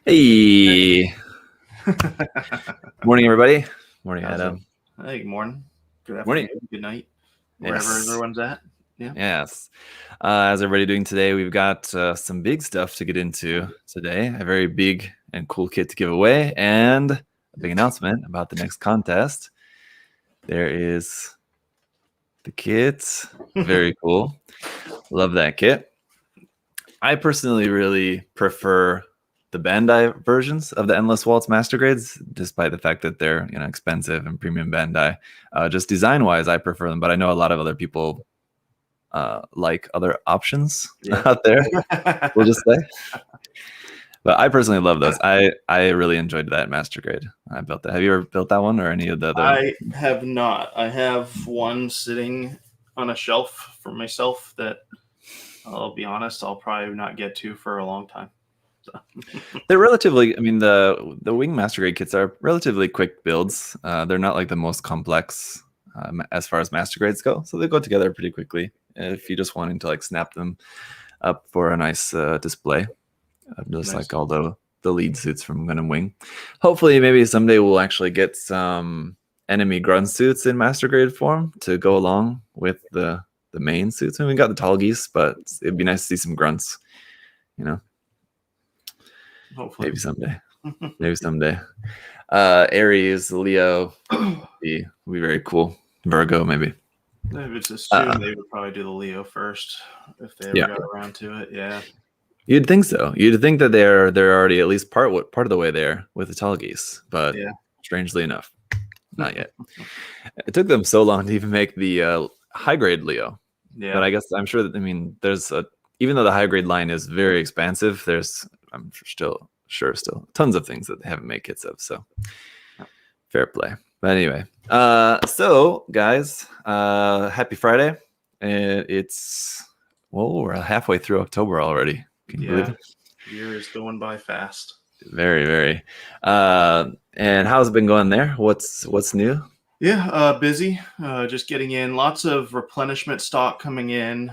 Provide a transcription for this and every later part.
Hey. Morning, everybody. Morning, Adam. Hey, good morning. Good Morning. afternoon. Good night. Wherever Yes. everyone's at. Yeah. Yes. How's everybody doing today? We've got some big stuff to get into today. A very big and cool kit to give away, and a big announcement about the next contest. There is the kit. Very cool. Love that kit. I personally really prefer the Bandai versions of the Endless Waltz Master Grades, despite the fact that they're expensive and premium Bandai. Just design-wise, I prefer them, but I know a lot of other people like other options out there. We'll just say. But I personally love those. I really enjoyed that Master Grade. I built that. Have you ever built that one or any of the other? I have not. I have one sitting on a shelf for myself that I'll be honest, I'll probably not get to for a long time. So. They're relatively, I mean, the Wing Master Grade kits are relatively quick builds. They're not like the most complex as far as Master Grades go. So they go together pretty quickly if you're just wanting to like snap them up for a nice display. Just nice. Like all the lead suits from Gundam Wing. Hopefully, maybe someday we'll actually get some enemy grunt suits in Master Grade form to go along with the main suits. I mean, we got the tall geese, but it'd be nice to see some grunts, Hopefully. Maybe someday. Maybe someday. Aries, Leo would be very cool. Virgo, maybe. If it's assumed they would probably do the Leo first if they ever got around to it. Yeah. You'd think so. You'd think that they're already at least part of the way there with the tall geese, but strangely enough, not yet. It took them so long to even make the high grade Leo. Yeah. But I guess I'm sure that there's even though the high grade line is very expansive, I'm still tons of things that they haven't made kits of. So fair play. But anyway, so guys, happy Friday. And we're halfway through October already. Can you believe it? The year is going by fast. Very, very. And how's it been going there? What's new? Yeah, busy. Just getting in lots of replenishment stock coming in.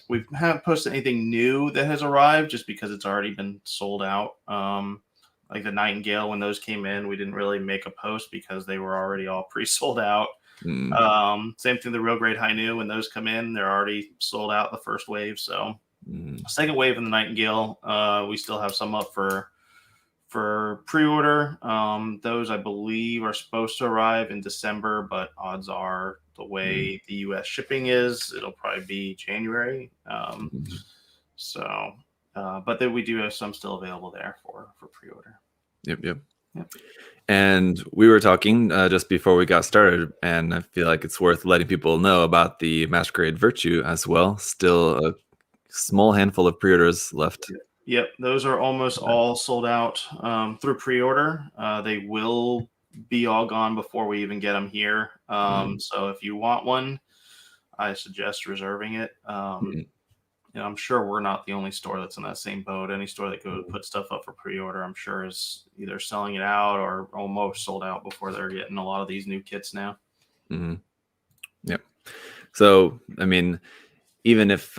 We haven't posted anything new that has arrived just because it's already been sold out. Like the Nightingale, when those came in, we didn't really make a post because they were already all pre-sold out. Same thing, the Real Grade High New, when those come in, they're already sold out the first wave. So second wave in the Nightingale, we still have some up for pre-order. Those I believe are supposed to arrive in December, but odds are the way the US shipping is, it'll probably be January. But then we do have some still available there for pre-order. Yep. And we were talking just before we got started, and I feel like it's worth letting people know about the Master Grade Virtue as well. Still a small handful of pre-orders left. Yep, those are almost all sold out through pre-order. They will be all gone before we even get them here. So if you want one, I suggest reserving it. I'm sure we're not the only store that's in that same boat. Any store that could put stuff up for pre-order, I'm sure, is either selling it out or almost sold out before they're getting a lot of these new kits now. Yep. So, even if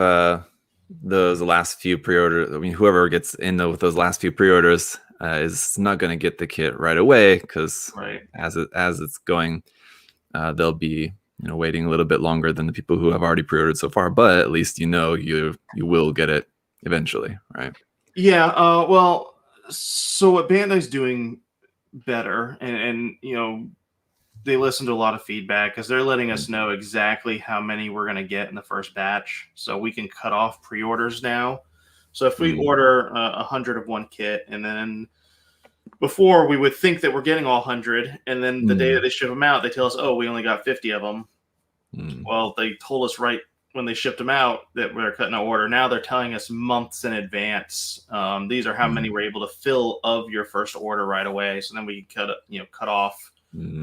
those last few pre-orders, whoever gets in with those last few pre-orders is not going to get the kit right away because as it's going, they'll be waiting a little bit longer than the people who have already pre-ordered so far. But at least you will get it eventually, right? Yeah. Well, so what Bandai's doing better, and they listen to a lot of feedback because they're letting us know exactly how many we're going to get in the first batch, so we can cut off pre-orders now. So if we order 100 of one kit, and then before we would think that we're getting all 100, and then the day that they ship them out, they tell us, oh, we only got 50 of them. Well, they told us right when they shipped them out that we're cutting our order. Now they're telling us months in advance. These are how many we're able to fill of your first order right away. So then we cut off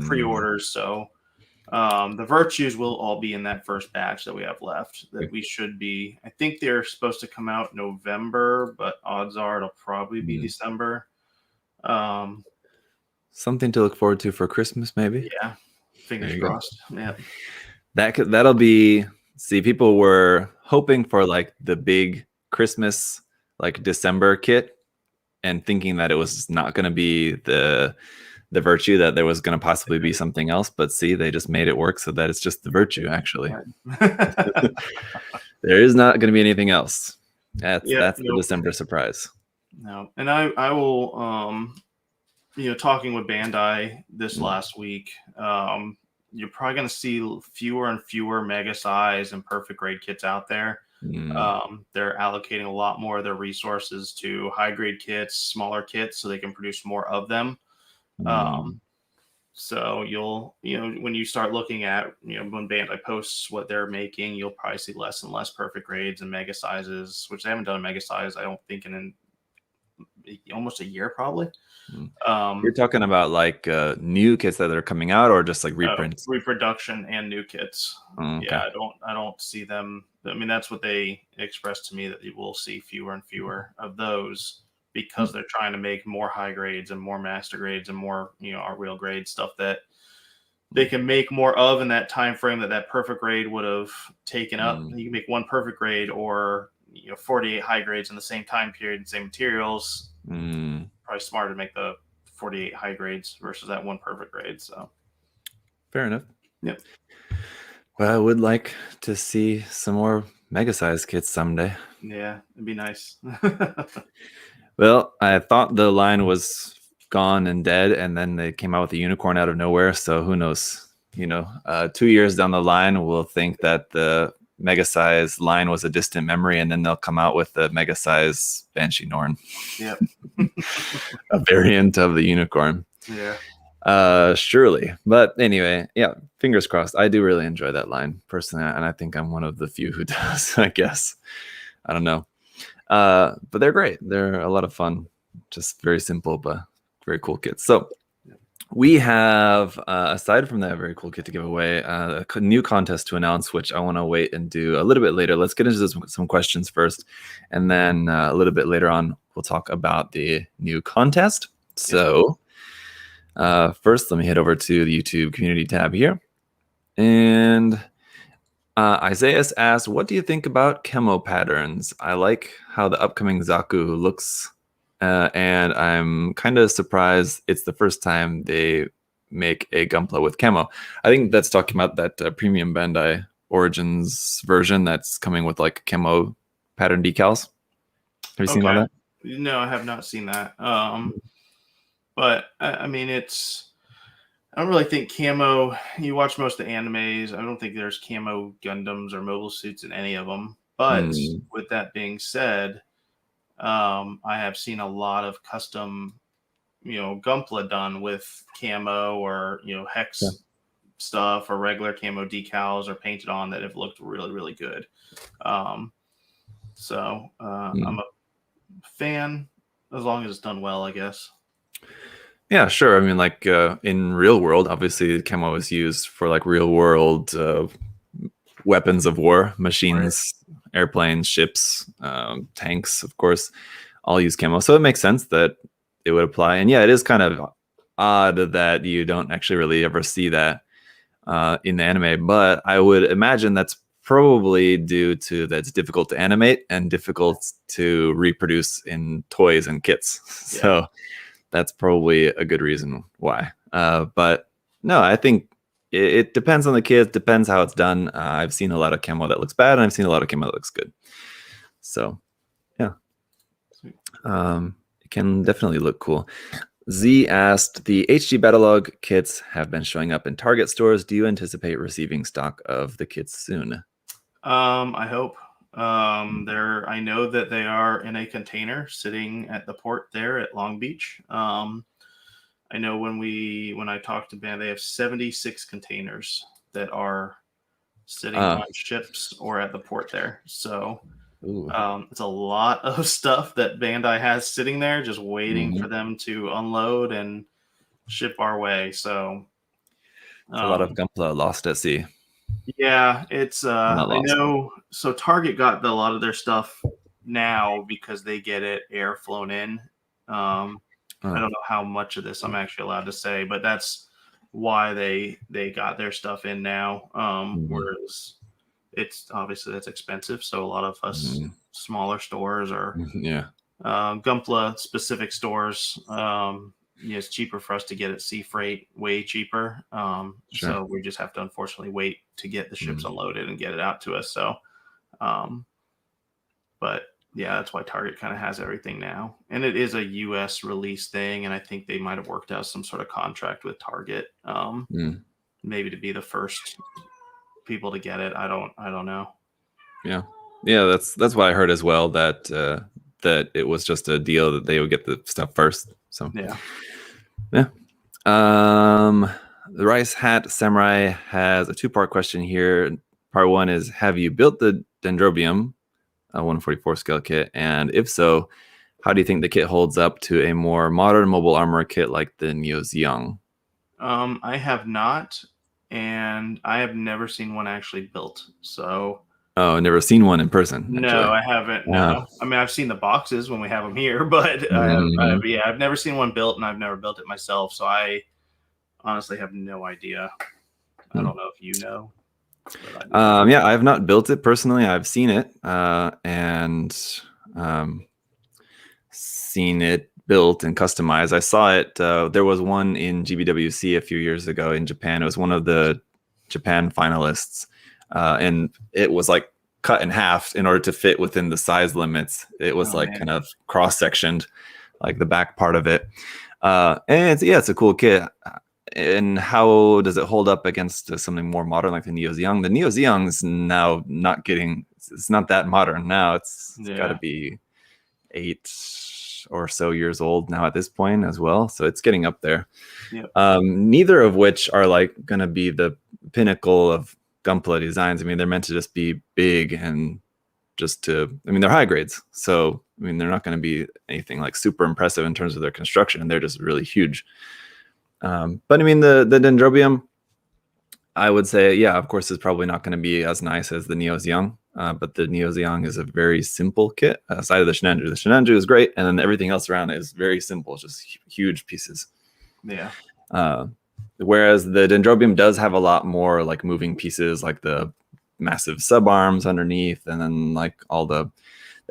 pre-orders. So the Virtues will all be in that first batch that we have left. That we should be. I think they're supposed to come out November, but odds are it'll probably be December. Something to look forward to for Christmas, maybe. Yeah, fingers crossed. Yeah, that'll be. See, people were hoping for like the big Christmas like December kit and thinking that it was not going to be the virtue, that there was going to possibly be something else. But see, they just made it work so that it's just the virtue, actually. There is not going to be anything else. That's the December surprise. No, and I will talking with Bandai this last week, you're probably going to see fewer and fewer mega size and perfect grade kits out there. They're allocating a lot more of their resources to high grade kits, smaller kits, so they can produce more of them. So you'll, when you start looking at, when Bandai posts what they're making, you'll probably see less and less perfect grades and mega sizes, which they haven't done a mega size, I don't think, in almost a year, probably. You're talking about like new kits that are coming out, or just like reprints? Reproduction and new kits. Okay. Yeah, I don't see them. I mean, that's what they expressed to me, that you will see fewer and fewer of those, because they're trying to make more high grades and more master grades and more, our real grade stuff that they can make more of in that time frame that perfect grade would have taken up. You can make one perfect grade, or 48 high grades in the same time period and same materials. Probably smarter to make the 48 high grades versus that one perfect grade. So fair enough. Yep. Well, I would like to see some more mega size kits someday. Yeah, it'd be nice. Well, I thought the line was gone and dead, and then they came out with a unicorn out of nowhere. So who knows? 2 years down the line, we'll think that the mega size line was a distant memory, and then they'll come out with the mega size Banshee Norn. Yep. A variant of the unicorn. Yeah. Surely. But anyway, yeah, fingers crossed. I do really enjoy that line personally, and I think I'm one of the few who does, I guess. I don't know. But they're great. They're a lot of fun. Just very simple, but very cool kits. So we have, aside from that very cool kit to give away, a new contest to announce, which I want to wait and do a little bit later. Let's get into some questions first, and then a little bit later on, we'll talk about the new contest. So first, let me head over to the YouTube community tab here. And Isaias asked, what do you think about Camo patterns? I like how the upcoming Zaku looks, and I'm kind of surprised it's the first time they make a Gunpla with Camo. I think that's talking about that premium Bandai Origins version that's coming with like Camo pattern decals. Have you seen all that? No, I have not seen that. But I mean, I don't really think Camo, you watch most of the animes, I don't think there's Camo Gundams or mobile suits in any of them. But with that being said, I have seen a lot of custom, Gunpla done with Camo or, hex stuff, or regular Camo decals, or painted on, that have looked really, really good. So I'm a fan, as long as it's done well, I guess. Yeah, sure. I mean, like in real world, obviously Camo is used for like real world weapons of war, machines, airplanes, ships, tanks, of course, all use Camo. So it makes sense that it would apply. And yeah, it is kind of odd that you don't actually really ever see that in the anime. But I would imagine that's probably due to that it's difficult to animate and difficult to reproduce in toys and kits. Yeah. So that's probably a good reason why. But no, I think it depends on the kit. Depends how it's done. I've seen a lot of Camo that looks bad, and I've seen a lot of Camo that looks good. So yeah, it can definitely look cool. Z asked, the HG Battlelog kits have been showing up in Target stores. Do you anticipate receiving stock of the kits soon? I hope. I know that they are in a container sitting at the port there at Long Beach. I know when I talked to Band, they have 76 containers that are sitting on ships or at the port there. So it's a lot of stuff that Bandai has sitting there, just waiting for them to unload and ship our way. So it's a lot of Gunpla lost at sea. Yeah, it's I know. So Target got a lot of their stuff now because they get it air flown in. I don't know how much of this I'm actually allowed to say, but that's why they got their stuff in now. Whereas it's obviously that's expensive, so a lot of us smaller stores or Yeah. Gunpla specific stores. It's cheaper for us to get at sea freight, way cheaper. Sure. So we just have to unfortunately wait to get the ships unloaded and get it out to us. So, but yeah, that's why Target kind of has everything now. And it is a US release thing. And I think they might have worked out some sort of contract with Target, maybe to be the first people to get it. I don't know. Yeah. Yeah, that's what I heard as well, that that it was just a deal that they would get the stuff first. So yeah. The Rice Hat Samurai has a 2-part question here. Part 1 is, have you built the Dendrobium 144 scale kit? And if so, how do you think the kit holds up to a more modern mobile armor kit like the Neo Zeong? I have not, and I have never seen one actually built. So never seen one in person. No, I haven't. No, I mean, I've seen the boxes when we have them here, but I've never seen one built, and I've never built it myself. So I honestly have no idea. I don't know if you know. Yeah, I have not built it personally. I've seen it and seen it built and customized. I saw it. There was one in GBWC a few years ago in Japan. It was one of the Japan finalists, and it was like cut in half in order to fit within the size limits. It was kind of cross-sectioned, like the back part of it. And it's a cool kit. And how does it hold up against something more modern like the Neo Zeong? The Neo Zeong is now not getting, it's not that modern now. It's got to be 8 or so years old now at this point as well. So it's getting up there. Yep. Neither of which are like going to be the pinnacle of Gunpla designs. I mean, they're meant to just be big and they're high grades. So, I mean, they're not going to be anything like super impressive in terms of their construction. They're just really huge. But I mean, the Dendrobium, I would say, yeah, of course, is probably not going to be as nice as the Neo Zeong. But the Neo Zeong is a very simple kit aside of the Shinanju. The Shinanju is great, and then everything else around it is very simple, just huge pieces. Yeah. Whereas the Dendrobium does have a lot more like moving pieces, like the massive sub arms underneath, and then like all the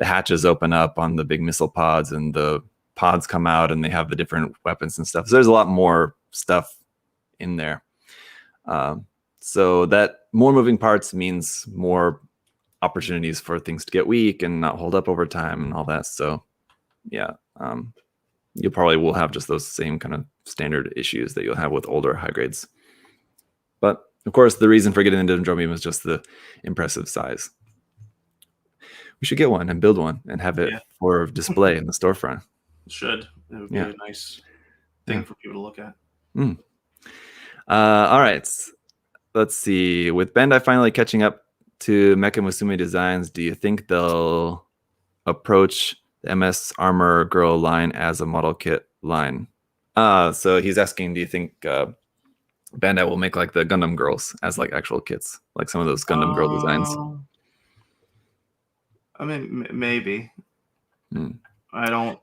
hatches open up on the big missile pods, and the pods come out, and they have the different weapons and stuff. So there's a lot more stuff in there. So that more moving parts means more opportunities for things to get weak and not hold up over time and all that. So yeah, you probably will have just those same kind of standard issues that you'll have with older high grades. But of course, the reason for getting the Dendrobium is just the impressive size. We should get one and build one and have it for display in the storefront. It would be a nice thing for people to look at. All right, let's see. With Bandai finally catching up to Mecha Musume designs, do you think they'll approach the MS Armor Girl line as a model kit line? So he's asking, do you think Bandai will make like the Gundam girls as like actual kits, like some of those Gundam girl designs? I mean, maybe. I don't.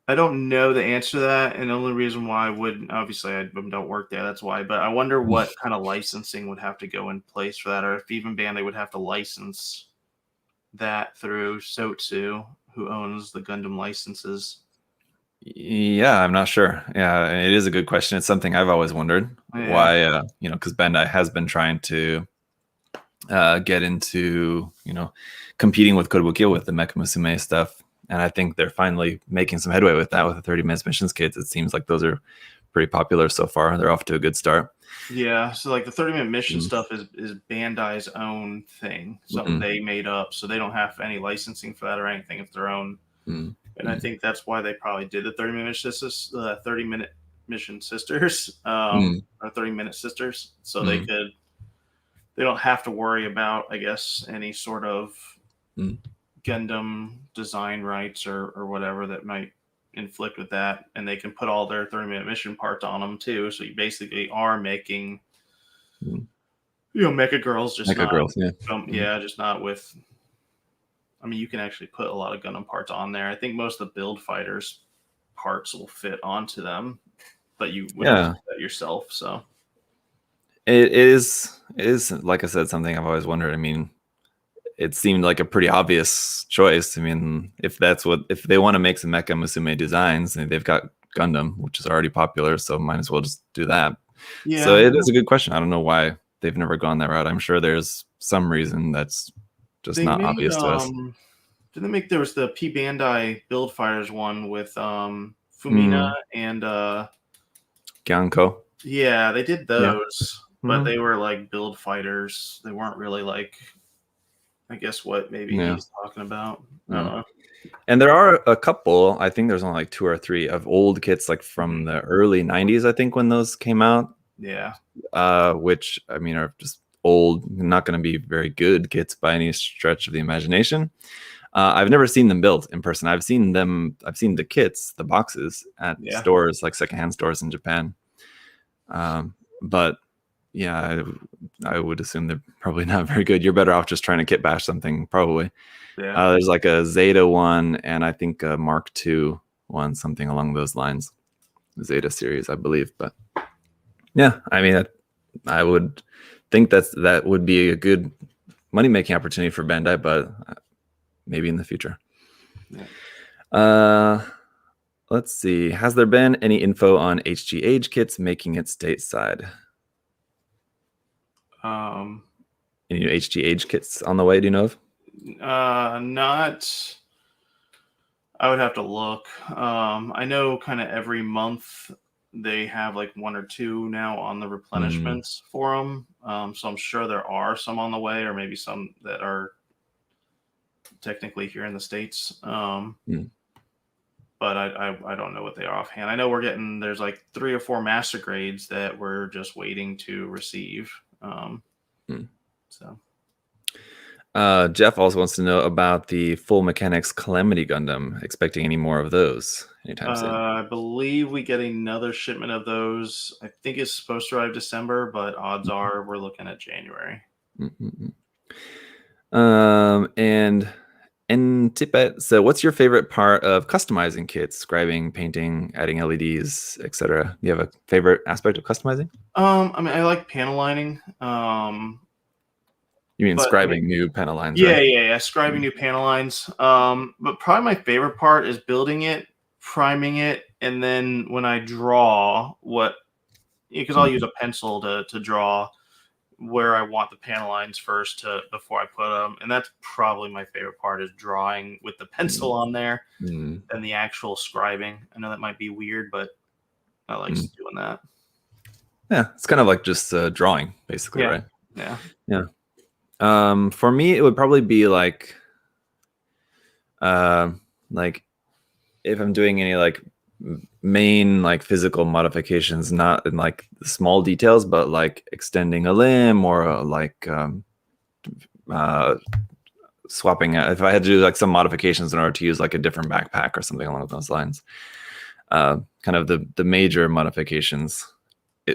I don't know the answer to that, and the only reason why I wouldn't, obviously, I don't work there. That's why. But I wonder what kind of licensing would have to go in place for that, or if even Bandai would have to license that through Sotsu, who owns the Gundam licenses. Yeah, I'm not sure. Yeah, it is a good question. It's something I've always wondered why, because Bandai has been trying to get into, competing with Kotobukiya with the Mecha Musume stuff. And I think they're finally making some headway with that with the 30-minute missions kits. It seems like those are pretty popular so far. They're off to a good start. Yeah, so like the 30-minute mission stuff is Bandai's own thing, something they made up. So they don't have any licensing for that or anything. It's their own. And I think that's why they probably did the 30-minute mission sisters, or 30-minute sisters. So they don't have to worry about, I guess, any sort of Gundam design rights or whatever that might inflict with that, and they can put all their 30-minute mission parts on them too. So you basically are making, Mecha girls, just Mecha girls, just not with. I mean, you can actually put a lot of Gundam parts on there. I think most of the build fighters parts will fit onto them, but you wouldn't do that yourself. So. It is like I said, something I've always wondered. I mean, it seemed like a pretty obvious choice. I mean, if they want to make some Mecha Musume designs, and they've got Gundam, which is already popular, so might as well just do that. So Yeah, it is a good question. I don't know why they've never gone that route. I'm sure there's some reason that's just they not made obvious to us. did they make there was the P Bandai Build Fighters one with Fumina and Gyanko. yeah, they did Yeah. those, but they were like build fighters. They weren't really like, I guess, what maybe Yeah. he's talking about. And there are a couple, I think there's only like 2 or 3 of old kits like from the early 90s, I think, when those came out. Yeah. Which I mean are just old, not going to be very good kits by any stretch of the imagination. I've never seen them built in person. I've seen the kits, the boxes at stores, like secondhand stores in Japan. But yeah, I would assume they're probably not very good. You're better off just trying to kit bash something, probably. Yeah. There's like a Zeta one, and I think a Mark II one, something along those lines. Zeta series, I believe. But yeah, I mean, I would think that would be a good money-making opportunity for Bandai, but maybe in the future. Yeah. Let's see. Has there been any info on HGH kits making it stateside? Any HGH kits on the way? Do you know of? Not. I would have to look. I know kind of every month they have like 1 or 2 now on the replenishments for them. So I'm sure there are some on the way, or maybe some that are technically here in the States. But I don't know what they are offhand. I know there's like 3 or 4 master grades that we're just waiting to receive. So. Jeff also wants to know about the Full Mechanics Calamity Gundam. Expecting any more of those anytime soon? I believe we get another shipment of those. I think it's supposed to arrive December, but odds are we're looking at January. And Tippet, so what's your favorite part of customizing kits, scribing, painting, adding LEDs, etc.? Do you have a favorite aspect of customizing? I mean, I like panel lining. You mean scribing new panel lines? Yeah, right? yeah, scribing new panel lines. But probably my favorite part is building it, priming it, and then when I draw because I'll use a pencil to draw where I want the panel lines first before I put them, and that's probably my favorite part, is drawing with the pencil on there and the actual scribing. I know that might be weird, but I like doing that. Yeah, it's kind of like just drawing, basically, right? Yeah. For me, it would probably be like if I'm doing any like main like physical modifications, not in like small details, but like extending a limb or like swapping out. If I had to do like some modifications in order to use like a different backpack or something along those lines, kind of the major modifications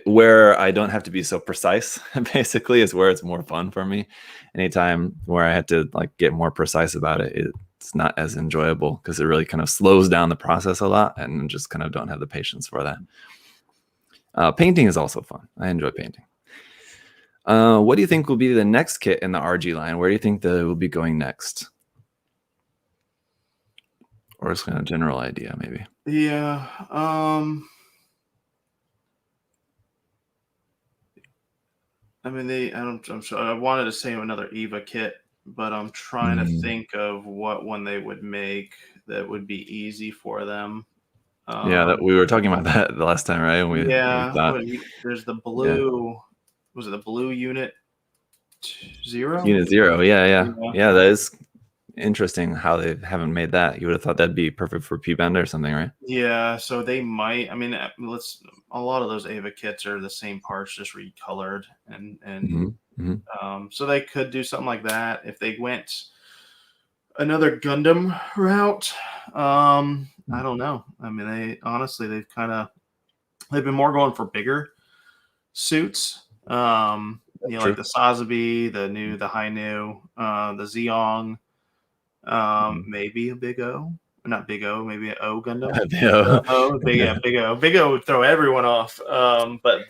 where I don't have to be so precise, basically, is where it's more fun for me. Anytime where I had to like get more precise about it, it's not as enjoyable because it really kind of slows down the process a lot, and just kind of don't have the patience for that. Painting is also fun. I enjoy painting. What do you think will be the next kit in the RG line? Where do you think that will be going next? Or just kind of general idea, maybe. Yeah. I mean, I'm sure I wanted to say another Eva kit, but I'm trying to think of what one they would make that would be easy for them. Yeah, we were talking about that the last time, right? And we thought, there's the blue. Yeah. Was it the blue Unit 0? Unit 0, yeah. That is interesting how they haven't made that. You would have thought that'd be perfect for P-Band or something, right? Yeah, so they might. I mean, a lot of those Ava kits are the same parts, just recolored, and so they could do something like that if they went another Gundam route. I don't know. I mean, they've been more going for bigger suits. Like the Sazabi, the Hainu, the Zeong, maybe a Big O. Not Big O, maybe an O Gundam. Big O. Big O would throw everyone off. But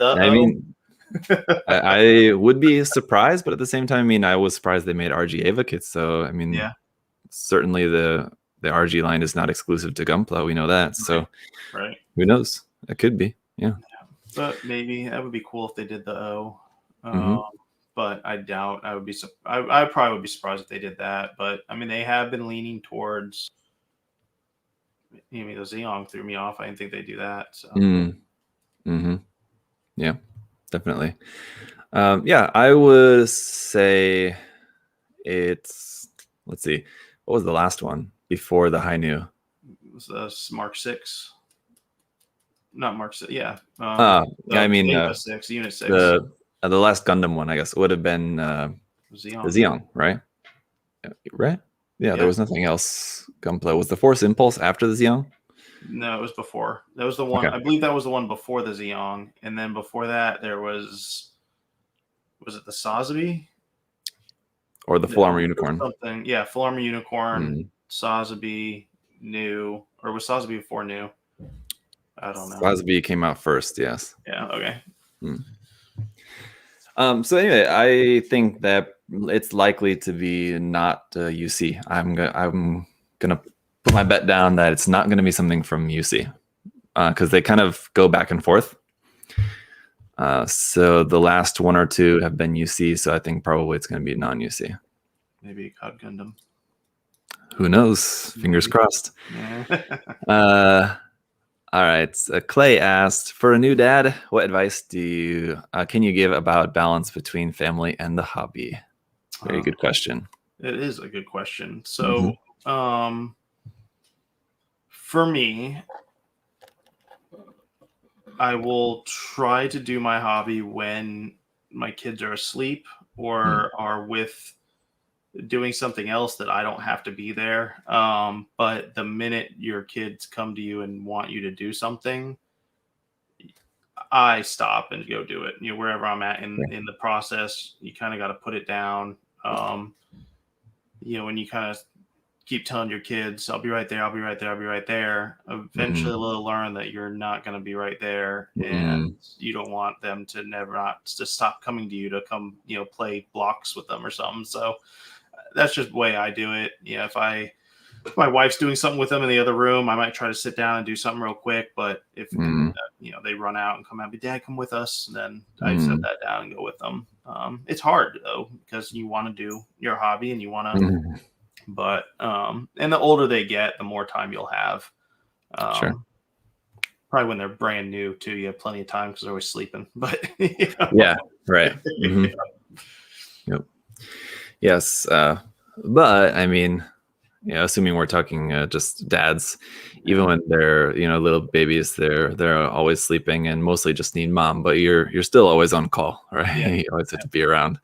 I would be surprised, but at the same time, I mean, I was surprised they made RG Ava kits. So I mean, Yeah. certainly the RG line is not exclusive to Gunpla. We know that. So Right. who knows? It could be. Yeah. But maybe that would be cool if they did the O. Mhm. But I doubt I would be. I probably would be surprised if they did that. But I mean, they have been leaning towards. I mean, the Xeon threw me off. I didn't think they'd do that. So. Mm-hmm. Yeah, definitely. Yeah, I would say it's. Let's see, what was the last one before the Hainu? It was Mark 6. Not Mark 6. Yeah. Yeah, I mean Ava 6, Unit 6. The last Gundam one, I guess, would have been the Xeon, right? Right? Yeah, there was nothing else Gunpla. Was the Force Impulse after the Xeon? No, it was before. That was the one. Okay. I believe that was the one before the Xeon, and then before that there was it the Sazabi? Or the Full Armor Unicorn? Something. Yeah, Full Armor Unicorn, Sazabi, New, or was Sazabi before New? I don't know. Sazabi came out first, yes. Yeah. Okay. So anyway, I think that it's likely to be not UC. I'm gonna put my bet down that it's not going to be something from UC because they kind of go back and forth. So the last one or two have been UC, so I think probably it's going to be non-UC. Maybe God Gundam. Who knows? Fingers crossed. Yeah. All right. Clay asked, for a new dad, what advice can you give about balance between family and the hobby? Very good question. It is a good question. So, for me, I will try to do my hobby when my kids are asleep or are with doing something else that I don't have to be there. But the minute your kids come to you and want you to do something, I stop and go do it. Wherever I'm at in the process, you kind of got to put it down. When you kind of keep telling your kids, I'll be right there, I'll be right there, I'll be right there. Eventually they'll learn that you're not going to be right there, and you don't want them to stop coming to you to come, play blocks with them or something. So that's just the way I do it. If my wife's doing something with them in the other room, I might try to sit down and do something real quick. But if they run out and come out, Dad, come with us, and then I set that down and go with them. It's hard though, because you want to do your hobby and you want to, but and the older they get, the more time you'll have. Sure. Probably when they're brand new too, you have plenty of time because they're always sleeping. But yeah, right. Yep. Yes, but I mean, assuming we're talking just dads, even when they're little babies, they're always sleeping and mostly just need mom. But you're still always on call, right? Yeah. You always have to be around.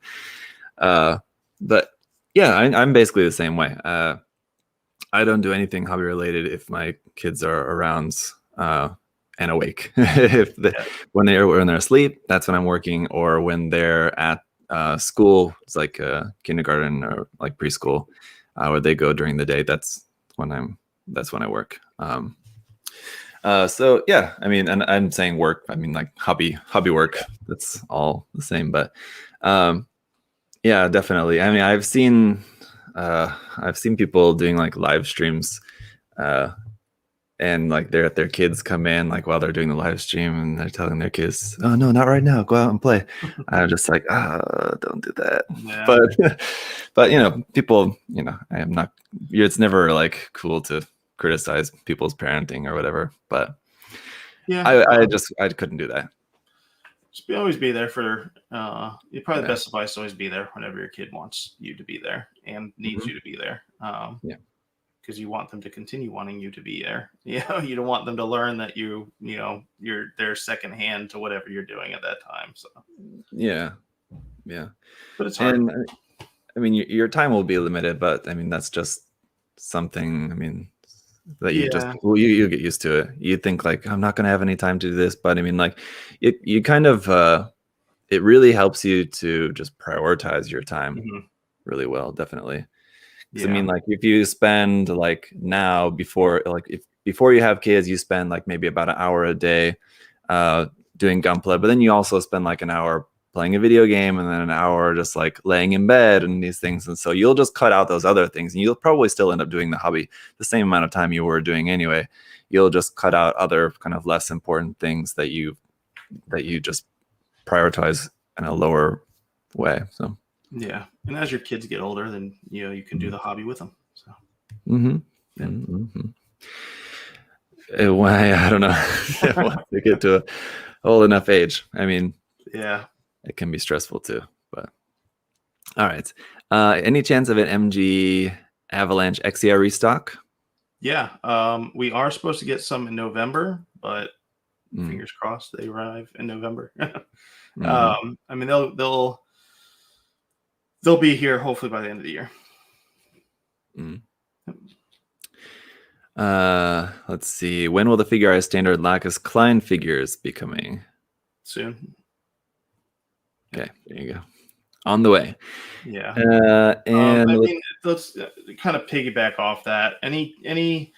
But yeah, I'm basically the same way. I don't do anything hobby related if my kids are around and awake. When they're asleep, that's when I'm working, or when they're at school, it's like kindergarten or like preschool, where they go during the day. That's when I work. So yeah, I mean, and I'm saying work, I mean like hobby work. That's all the same. But yeah, definitely. I mean, I've seen people doing like live streams, and like their kids come in like while they're doing the live stream, and they're telling their kids, "Oh no, not right now. Go out and play." I'm just like, don't do that. Yeah. But people, I am not. It's never like cool to criticize people's parenting or whatever. But yeah, I couldn't do that. Just always be there for. Probably the best advice is always be there whenever your kid wants you to be there and needs you to be there. Yeah. Because you want them to continue wanting you to be there. You don't want them to learn that you're their second hand to whatever you're doing at that time. So yeah. But it's hard. And I mean, your time will be limited, but I mean that's just something. I mean, that you you get used to it. You think like, I'm not going to have any time to do this, but I mean, like you kind of it really helps you to just prioritize your time really well. Definitely. I mean, like if you spend like now before you have kids, you spend like maybe about an hour a day doing Gunpla, but then you also spend like an hour playing a video game and then an hour just like laying in bed and these things. And so you'll just cut out those other things, and you'll probably still end up doing the hobby the same amount of time you were doing anyway. You'll just cut out other kind of less important things that you just prioritize in a lower way. So yeah, and as your kids get older, then you can do the hobby with them. So I don't know. Once they get to a old enough age, I mean, yeah, it can be stressful too. But all right, any chance of an MG Avalanche Xcr Restock? Yeah, we are supposed to get some in November, but fingers crossed they arrive in November. I mean, they'll be here hopefully by the end of the year. Let's see. When will the Figuarts standard Lacus Klein figures be coming? Soon. Okay, there you go. On the way. Yeah. And I mean, let's kind of piggyback off that. Any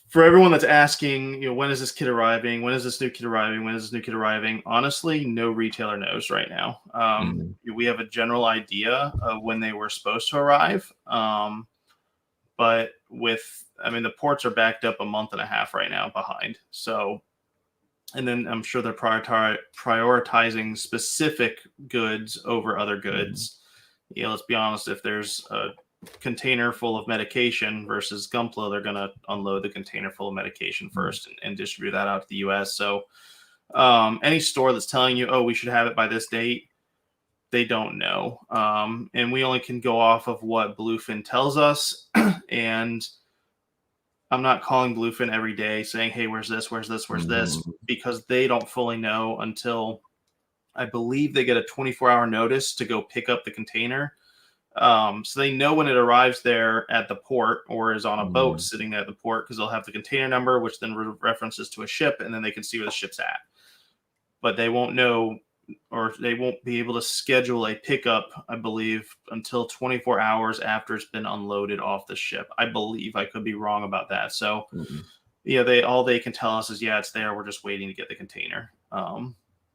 for everyone that's asking, when is this kit arriving? When is this new kit arriving? When is this new kit arriving? Honestly, no retailer knows right now. We have a general idea of when they were supposed to arrive. But the ports are backed up a month and a half right now behind. So, and then I'm sure they're prioritizing specific goods over other goods. Let's be honest, if there's a container full of medication versus Gunpla, they're going to unload the container full of medication first and distribute that out to the US. So any store that's telling you, oh, we should have it by this date, they don't know. And we only can go off of what Bluefin tells us. And I'm not calling Bluefin every day saying, hey, where's this, where's this, where's this, because they don't fully know until I believe they get a 24-hour notice to go pick up the container. So they know when it arrives there at the port or is on a boat sitting at the port, because they'll have the container number, which then references to a ship, and then they can see where the ship's at. But they won't know, or they won't be able to schedule a pickup, I believe, until 24 hours after it's been unloaded off the ship. I believe. I could be wrong about that. So, all they can tell us is, yeah, it's there. We're just waiting to get the container.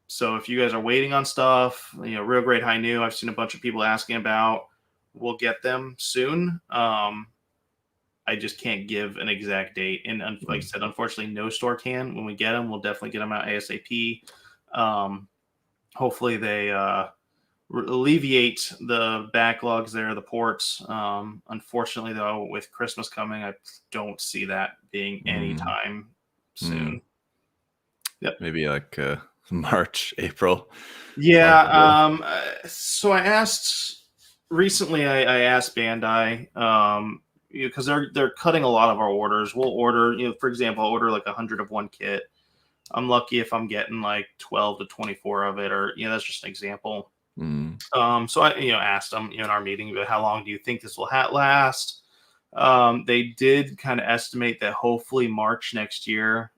So if you guys are waiting on stuff, Real Great High New, I've seen a bunch of people asking about. We'll get them soon. I just can't give an exact date. And like I said, unfortunately, no store can. When we get them, we'll definitely get them out ASAP. Hopefully they alleviate the backlogs there, the ports. Unfortunately, though, with Christmas coming, I don't see that being anytime soon. Yep. Maybe like March, April. Yeah. So I asked recently. I asked Bandai because they're cutting a lot of our orders. We'll order, for example, I'll order like 100 of one kit. I'm lucky if I'm getting like 12 to 24 of it, or that's just an example. So I asked them in our meeting, but how long do you think this will last? They did kind of estimate that hopefully March next year.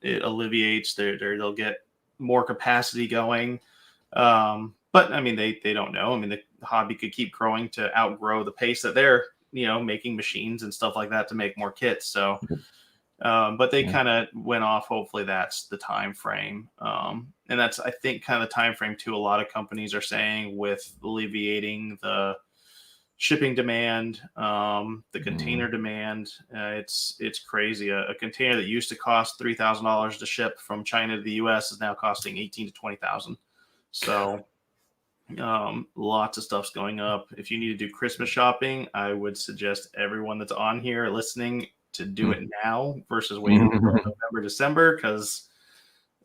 It alleviates they'll get more capacity going. But I mean, they don't know. I mean, the hobby could keep growing to outgrow the pace that they're, making machines and stuff like that to make more kits. So, but they kind of went off. Hopefully that's the time frame. And that's, I think, kind of the time frame too. A lot of companies are saying with alleviating the shipping demand, the container demand, it's crazy. A container that used to cost $3,000 to ship from China to the US is now costing $18,000 to $20,000. So lots of stuff's going up. If you need to do Christmas shopping, I would suggest everyone that's on here listening to do it now versus waiting until November, December, because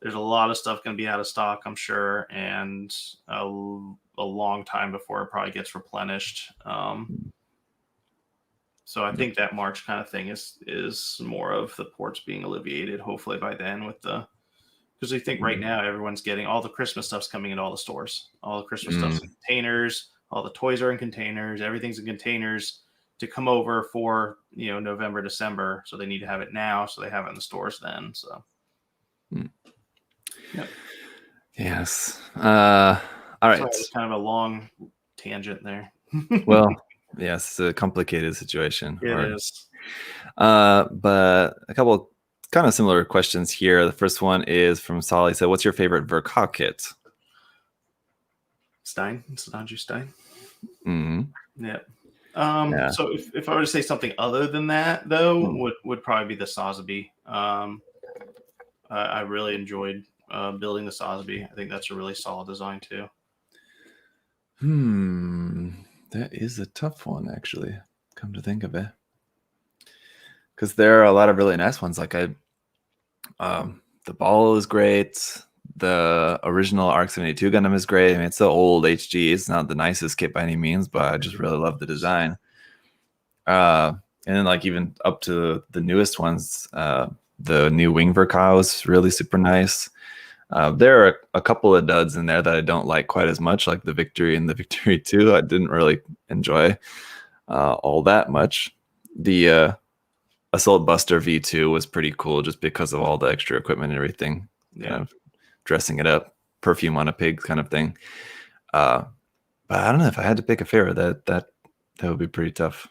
there's a lot of stuff going to be out of stock, I'm sure, and a long time before it probably gets replenished. So I think that March kind of thing is more of the ports being alleviated, hopefully by then, with the, because I think right now everyone's getting all the Christmas stuff's coming into all the stores. All the Christmas stuff's in containers. All the toys are in containers. Everything's in containers to come over for November, December. So they need to have it now, so they have it in the stores then. So. Yep. Yes. All right. Sorry, it's kind of a long tangent there. Well, yes, it's a complicated situation. It is. But a couple kind of similar questions here. The first one is from Solly. So, what's your favorite Verka kit? Sanju Stein. Mm-hmm. Yeah. Yeah. So if I were to say something other than that, though, would probably be the Sotheby. I really enjoyed building the Sotheby. I think that's a really solid design too. That is a tough one, actually. Come to think of it, because there are a lot of really nice ones. Like the ball is great. The original ARC-72 Gundam is great. I mean, it's the old HG. It's not the nicest kit by any means, but I just really love the design. And then like even up to the newest ones, the new Wing Verka is really super nice. There are a couple of duds in there that I don't like quite as much, like the Victory and the Victory 2. I didn't really enjoy all that much. The Assault Buster V2 was pretty cool just because of all the extra equipment and everything. Yeah. Kind of dressing it up, perfume on a pig kind of thing. But I don't know if I had to pick a favorite. That would be pretty tough.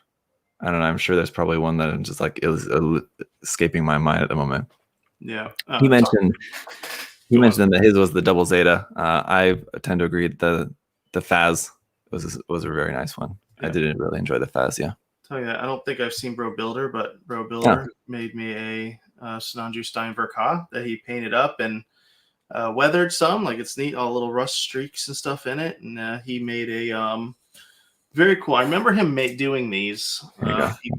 I don't know. I'm sure there's probably one that I'm just like escaping my mind at the moment. Yeah. He mentioned that his was the Double Zeta. I tend to agree that the Faz was a very nice one. Yeah. I didn't really enjoy the Faz. Yeah. Tell you that I don't think I've seen Bro Builder, but Bro Builder made me a Sanju Stein Verka that he painted up and weathered some. Like it's neat, all little rust streaks and stuff in it. And he made a very cool. I remember him doing these. He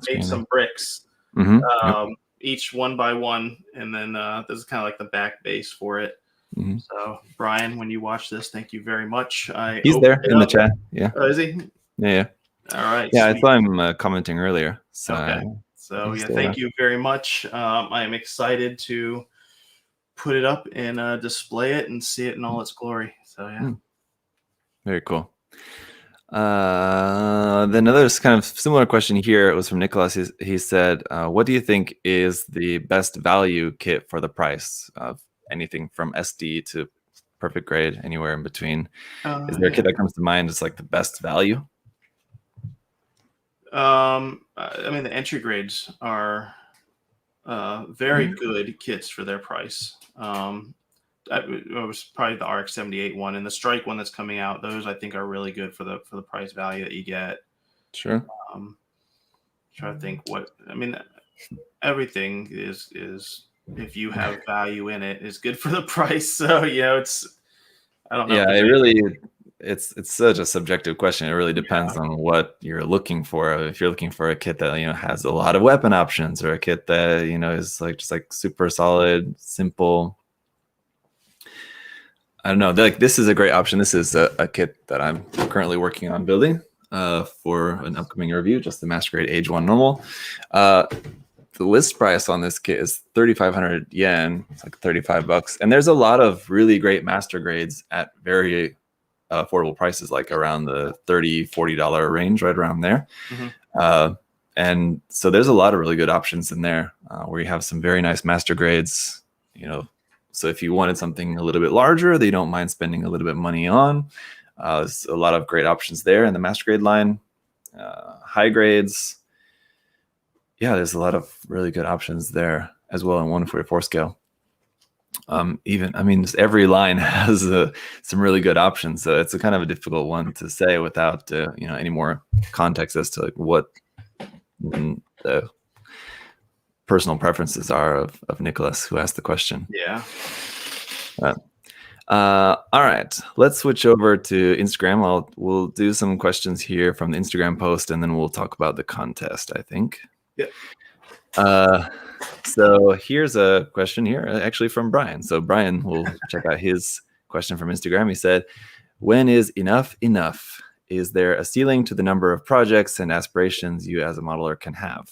made some bricks, each one by one, and then this is kind of like the back base for it. Mm-hmm. So, Brian, when you watch this, thank you very much. He's there in the chat. Yeah. Oh, is he? Yeah. All right. Yeah, sweet. I saw him commenting earlier. So, okay. So, yeah, thank you very much. I am excited to put it up and display it and see it in all its glory. So, yeah. Very cool. Then another kind of similar question here. It was from Nicholas. He said, what do you think is the best value kit for the price of anything from SD to perfect grade, anywhere in between? Is there a kit that comes to mind as like the best value? I mean, the entry grades are very good kits for their price. It was probably the ARC-78 one and the Strike one that's coming out. Those I think are really good for the price value that you get. Sure. Try to think everything is if you have value in it is good for the price. So it's I don't know. Yeah, it's such a subjective question. It really depends on what you're looking for. If you're looking for a kit that has a lot of weapon options, or a kit that is like just like super solid, simple. I don't know. Like this is a great option. This is a kit that I'm currently working on building for an upcoming review. Just the Master Grade Age 1 normal. The list price on this kit is 3,500 yen. It's like $35, and there's a lot of really great Master Grades at very affordable prices, like around the $30-$40 range, right around there. Mm-hmm. And so there's a lot of really good options in there where you have some very nice Master Grades. So if you wanted something a little bit larger that you don't mind spending a little bit of money on, there's a lot of great options there in the Master Grade line. High grades, there's a lot of really good options there as well in 1/44 scale. Just every line has some really good options. So it's a kind of a difficult one to say without any more context as to like what the personal preferences are of Nicholas, who asked the question. Yeah. All right, let's switch over to Instagram. We'll do some questions here from the Instagram post, and then we'll talk about the contest, I think. Yeah. So here's a question here, actually from Brian. So Brian, we'll check out his question from Instagram. He said, when is enough enough? Is there a ceiling to the number of projects and aspirations you as a modeler can have?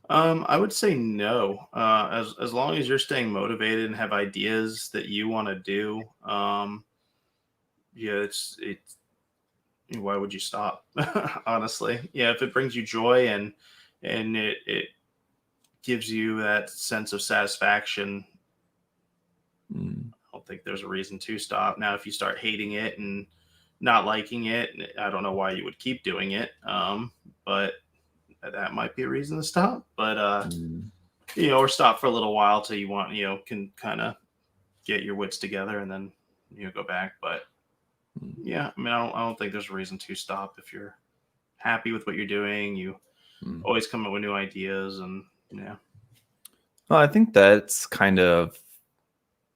I would say no. As long as you're staying motivated and have ideas that you want to do, it's why would you stop? Honestly, if it brings you joy and it gives you that sense of satisfaction, I don't think there's a reason to stop. Now, if you start hating it and not liking it, I don't know why you would keep doing it. But that might be a reason to stop, but or stop for a little while till you can kind of get your wits together and then go back. But Yeah, I mean, I don't think there's a reason to stop if you're happy with what you're doing. You always come up with new ideas, and yeah. Well, I think that's kind of.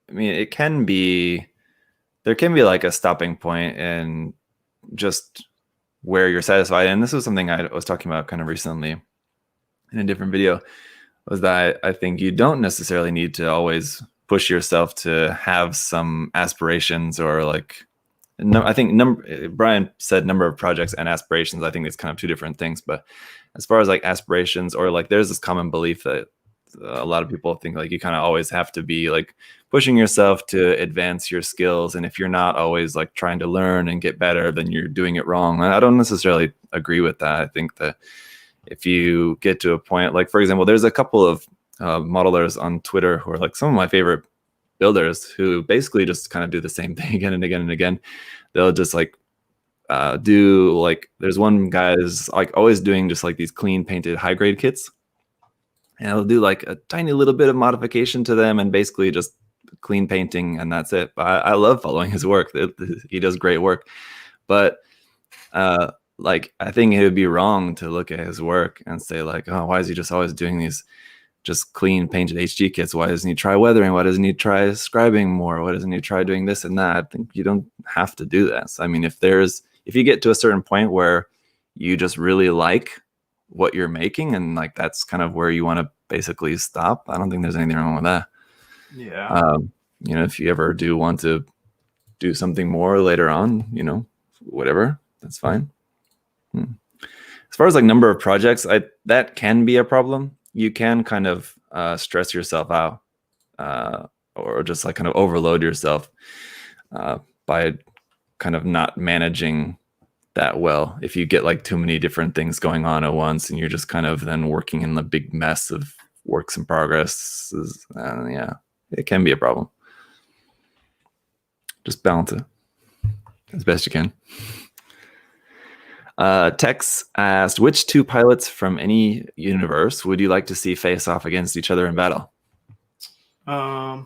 I mean, it can be. There can be like a stopping point in just where you're satisfied. And this was something I was talking about kind of recently in a different video. Was that I think you don't necessarily need to always push yourself to have some aspirations or like. No, I think Brian said number of projects and aspirations. I think it's kind of two different things. But as far as like aspirations, or like there's this common belief that a lot of people think like you kind of always have to be like pushing yourself to advance your skills, and if you're not always like trying to learn and get better, then you're doing it wrong. And I don't necessarily agree with that. I think that if you get to a point, like for example, there's a couple of modelers on Twitter who are like some of my favorite builders who basically just kind of do the same thing again and again and again. They'll just like do like, there's one guy is like always doing just like these clean painted high grade kits, and he'll do like a tiny little bit of modification to them and basically just clean painting, and that's it. But I love following his work. He does great work, but like I think it would be wrong to look at his work and say like, oh, why is he just always doing these just clean painted HG kits? Why doesn't he try weathering? Why doesn't he try scribing more? Why doesn't he try doing this and that? I think you don't have to do that. So, I mean, if you get to a certain point where you just really like what you're making and like that's kind of where you want to basically stop, I don't think there's anything wrong with that. Yeah. If you ever do want to do something more later on, whatever, that's fine. As far as like number of projects, that can be a problem. You can kind of stress yourself out or just like kind of overload yourself by kind of not managing that well. If you get like too many different things going on at once and you're just kind of then working in the big mess of works in progress, yeah, it can be a problem. Just balance it as best you can. Tex asked, which two pilots from any universe would you like to see face off against each other in battle? I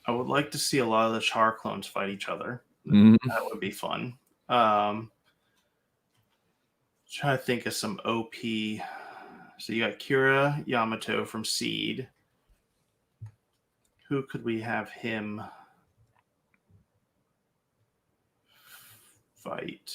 would like to see a lot of the Char clones fight each other. That would be fun. Trying to think of some OP. So you got Kira Yamato from Seed. Who could we have him fight?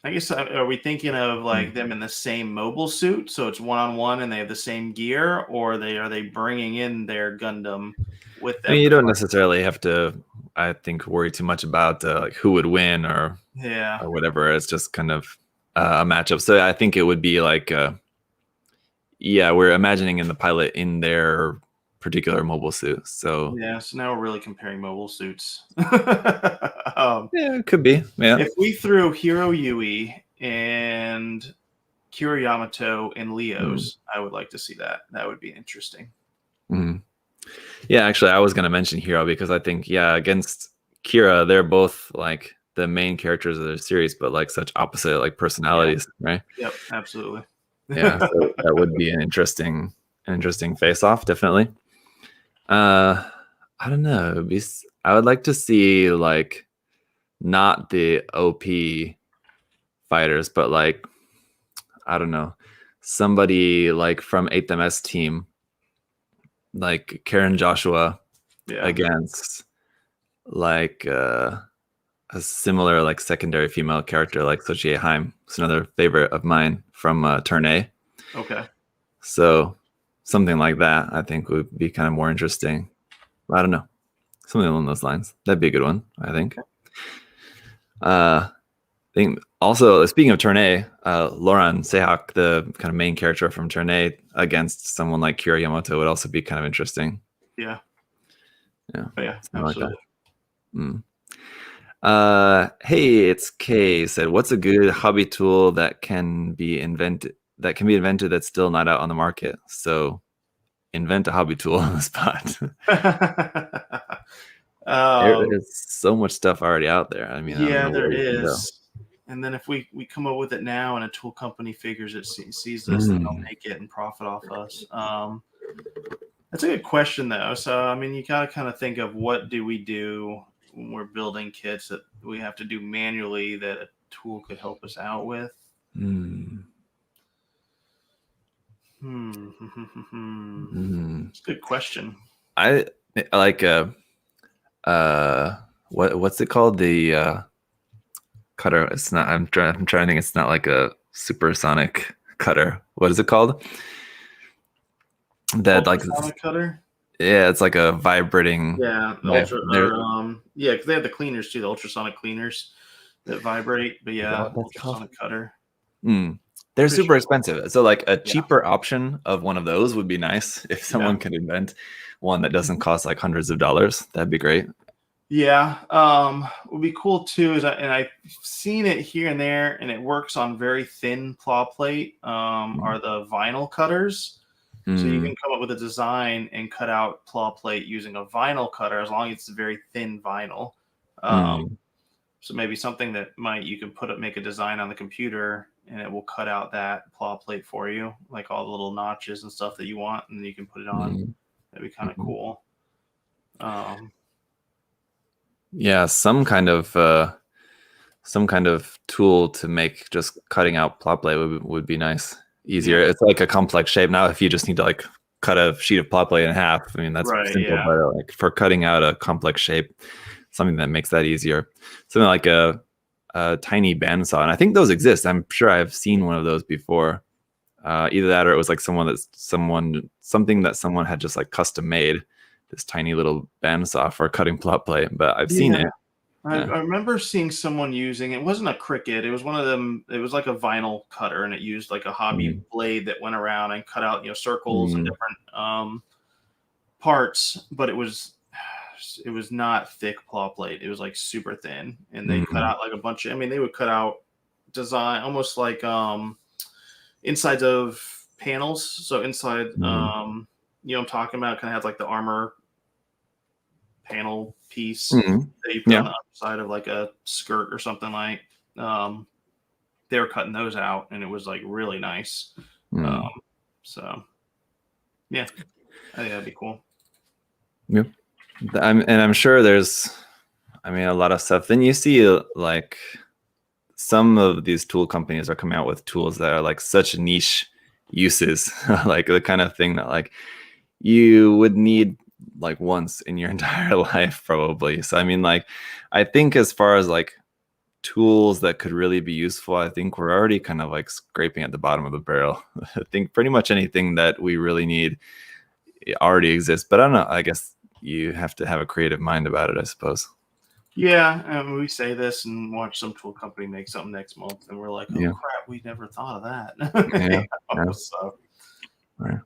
I guess, are we thinking of like them in the same mobile suit, so it's one-on-one and they have the same gear, or are they bringing in their Gundam with them? I mean, you don't necessarily have to, I think, worry too much about like who would win or whatever. It's just kind of a matchup. So I think it would be like, we're imagining in the pilot in their particular mobile suit. So so now we're really comparing mobile suits. It could be. Yeah. If we threw Hiro Yui and Kira Yamato in Leo's, I would like to see that. That would be interesting. Yeah, actually, I was going to mention Hiro because I think, against Kira, they're both like the main characters of the series, but like such opposite like personalities, right? Yep, absolutely. Yeah, so that would be an interesting face-off, definitely. I don't know. I would like to see like not the OP fighters, but like I don't know, somebody like from 8th MS team, like Karen Joshua against like a similar like secondary female character like Sochie Haim. It's another favorite of mine from Turn A. Okay. So something like that I think would be kind of more interesting. I don't know. Something along those lines. That'd be a good one, I think. I think also, speaking of Turn A, Lauren Sehak, the kind of main character from Turn A, against someone like Kira Yamato would also be kind of interesting. Yeah. Yeah. Yeah, absolutely. Hey, it's Kay said, what's a good hobby tool that can be invented that's still not out on the market? So invent a hobby tool on the spot. There's so much stuff already out there. I mean, there is. And then if we come up with it now and a tool company figures it, sees this, then they'll make it and profit off us. That's a good question, though. So, I mean, you got to kind of think of what do we do when we're building kits that we have to do manually that a tool could help us out with. It's a good question. I like what's it called? The cutter. It's not. I'm trying to think. It's not like a supersonic cutter. What is it called? That ultrasonic cutter. Yeah, it's like a vibrating. Yeah, because they have the cleaners too, the ultrasonic cleaners that vibrate. But yeah, ultrasonic cutter. They're super expensive. So like a cheaper option of one of those would be nice. If someone could invent one that doesn't cost like hundreds of dollars, that'd be great. Yeah, would be cool too. I've seen it here and there, and it works on very thin claw plate. Are the vinyl cutters. So you can come up with a design and cut out claw plate using a vinyl cutter as long as it's very thin vinyl. So maybe something that you can make a design on the computer and it will cut out that claw plate for you, like all the little notches and stuff that you want, and you can put it on. That'd be kind of cool. Yeah, some kind of tool to make just cutting out claw plate would be nice. Easier. It's like a complex shape. Now, if you just need to like cut a sheet of plot plate in half, I mean that's simple. But like for cutting out a complex shape, something that makes that easier. Something like a tiny bandsaw, and I think those exist. I'm sure I've seen one of those before. Either that, or it was like something that someone had just like custom made. This tiny little bandsaw for cutting plot plate, but I've seen it. I remember seeing someone using it. Wasn't a Cricut. It was one of them. It was like a vinyl cutter, and it used like a hobby blade that went around and cut out, circles and different parts. But it was not thick claw plate. It was like super thin, and they cut out like a bunch of. I mean, they would cut out design almost like insides of panels. So inside, I'm talking about, kind of has like the armor panel piece that you put on the outside of like a skirt or something like. They were cutting those out, and it was like really nice. So yeah, I think that'd be cool. Yep. I'm sure there's, a lot of stuff. Then you see like some of these tool companies are coming out with tools that are like such niche uses, like the kind of thing that like you would need like once in your entire life probably. So I think as far as like tools that could really be useful, I think we're already kind of like scraping at the bottom of the barrel. I think pretty much anything that we really need already exists, but I don't know, I guess you have to have a creative mind about it, I suppose. Yeah, we say this and watch some tool company make something next month, and we're like, oh crap, we never thought of that. So. All right.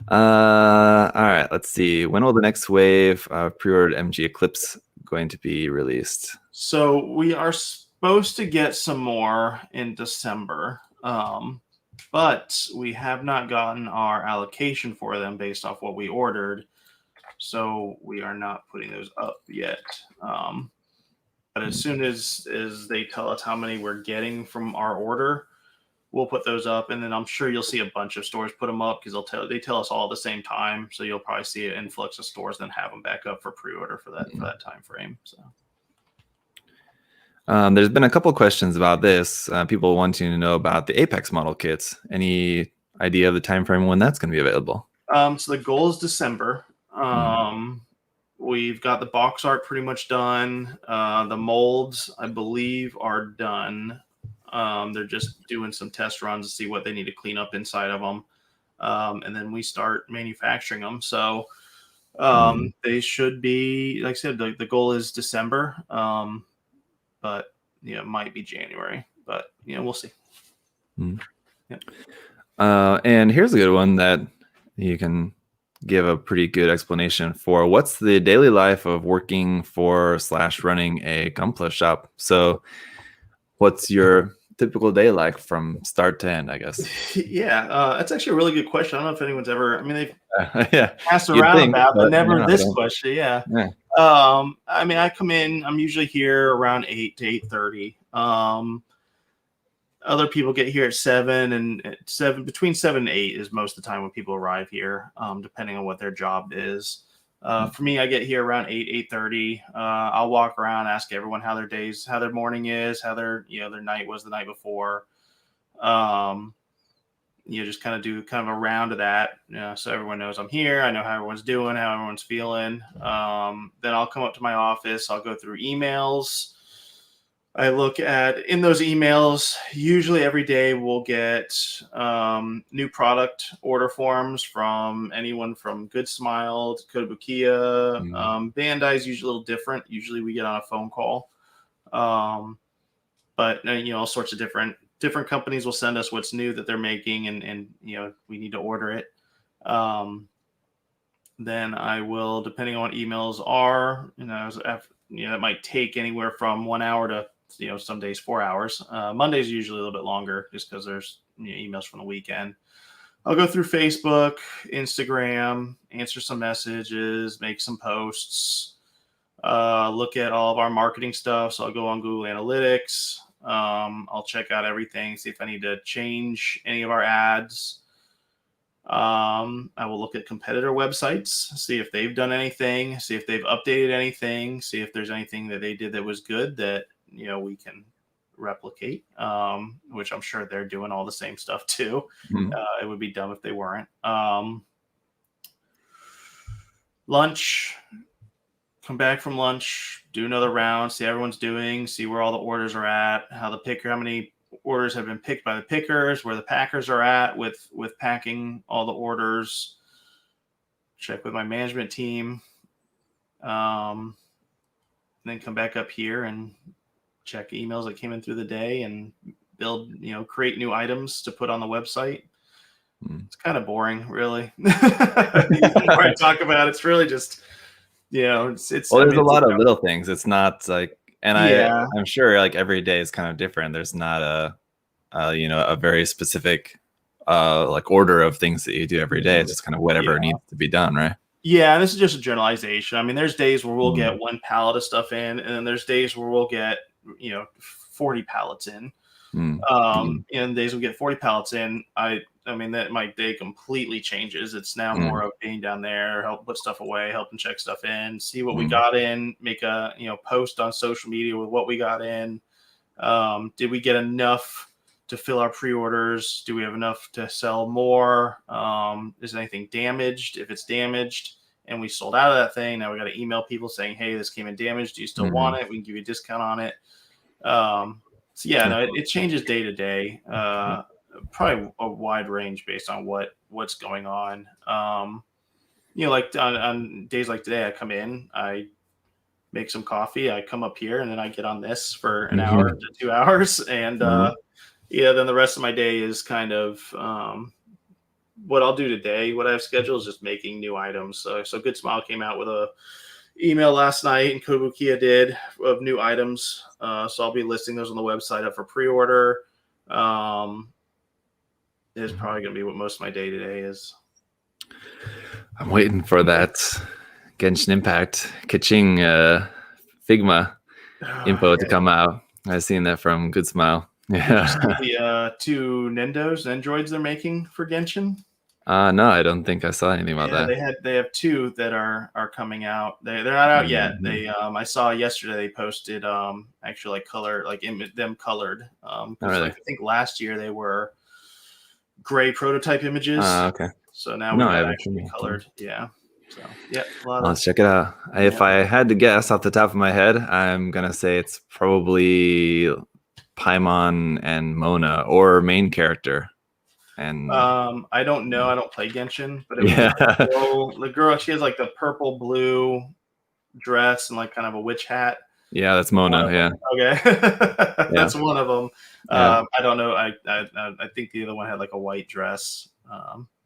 All right, let's see. When will the next wave of pre-ordered MG Eclipse going to be released? So we are supposed to get some more in December, but we have not gotten our allocation for them based off what we ordered. So we are not putting those up yet. But as soon as they tell us how many we're getting from our order, we'll put those up, and then I'm sure you'll see a bunch of stores put them up because they tell us all at the same time. So you'll probably see an influx of stores, then have them back up for pre-order for that time frame. So there's been a couple questions about this. People wanting to know about the Apex model kits. Any idea of the time frame when that's going to be available? So the goal is December. We've got the box art pretty much done. The molds, I believe, are done. They're just doing some test runs to see what they need to clean up inside of them. And then we start manufacturing them. So they should be, like I said, the goal is December. But it might be January. But we'll see. Yep. And here's a good one that you can give a pretty good explanation for. What's the daily life of working for / running a gunpla shop? So what's your typical day like from start to end, I guess? Yeah, that's actually a really good question. I don't know if anyone's ever, they've yeah, asked around but never this question. Yeah. I come in, I'm usually here around 8 to 8:30. other people get here at 7, and at 7, between 7 and 8 is most of the time when people arrive here, depending on what their job is. For me, I get here around 8:30. I'll walk around, ask everyone how their morning is, how their night was the night before. Just kind of do kind of a round of that, so everyone knows I'm here. I know how everyone's doing, how everyone's feeling. Then I'll come up to my office. I'll go through emails. I look at in those emails. Usually every day we'll get new product order forms from anyone from Good Smile to Kotobukiya. Bandai is usually a little different. Usually we get on a phone call, but all sorts of different companies will send us what's new that they're making, and we need to order it. Then I will, depending on what emails are, that might take anywhere from 1 hour to some days 4 hours. Monday's usually a little bit longer just because there's emails from the weekend. I'll go through Facebook, Instagram, answer some messages, make some posts, look at all of our marketing stuff. So I'll go on Google Analytics. I'll check out everything, see if I need to change any of our ads. I will look at competitor websites, see if they've done anything, see if they've updated anything, see if there's anything that they did that was good that we can replicate, which I'm sure they're doing all the same stuff too. It would be dumb if they weren't. Lunch. Come back from lunch, do another round, see how everyone's doing, see where all the orders are at, how many orders have been picked by the pickers, where the packers are at with packing all the orders. Check with my management team. Then come back up here and check emails that came in through the day and create new items to put on the website. It's kind of boring, really. The more I talk about it, it's really just it's well, there's a lot of little things. It's not like, and yeah. I'm sure like every day is kind of different. There's not a very specific like order of things that you do every day. It's just kind of whatever needs to be done, right? Yeah, and this is just a generalization. I mean, there's days where we'll get one pallet of stuff in, and then there's days where we'll get 40 pallets in. And days we get 40 pallets in, I mean, that my day completely changes. It's now more of being down there, help put stuff away, helping check stuff in, see what we got in, make a post on social media with what we got in. Did we get enough to fill our pre-orders? Do we have enough to sell more? Is anything damaged? If it's damaged and we sold out of that thing, now we got to email people saying, hey, this came in damaged. Do you still want it? We can give you a discount on it. So yeah, no, it changes day to day. Probably a wide range based on what's going on. Like on days like today, I come in, I make some coffee, I come up here, and then I get on this for an hour to 2 hours, and then the rest of my day is kind of what I'll do today. What I have scheduled is just making new items. So Good Smile came out with a email last night, and Kotobukiya did, of new items. So I'll be listing those on the website up for pre-order. Is probably going to be what most of my day today is. I'm waiting for that Genshin Impact Kaching Figma info to come out. I've seen that from Good Smile. Yeah. The 2 Nendroids they're making for Genshin. No, I don't think I saw anything about that. They have 2 that are coming out. They're not out yet. They I saw yesterday they posted actually like color, like them colored. Really? Like, I think last year they were gray prototype images. Okay. So now we've got actually colored. Yeah. So yeah, let's check it out. If I had to guess off the top of my head, I'm gonna say it's probably Paimon and Mona, or main character. And I don't know. I don't play Genshin, but the girl, she has like the purple blue dress and like kind of a witch hat. Yeah, that's Mona. Yeah. Okay. That's one of them. I don't know. I think the other one had like a white dress.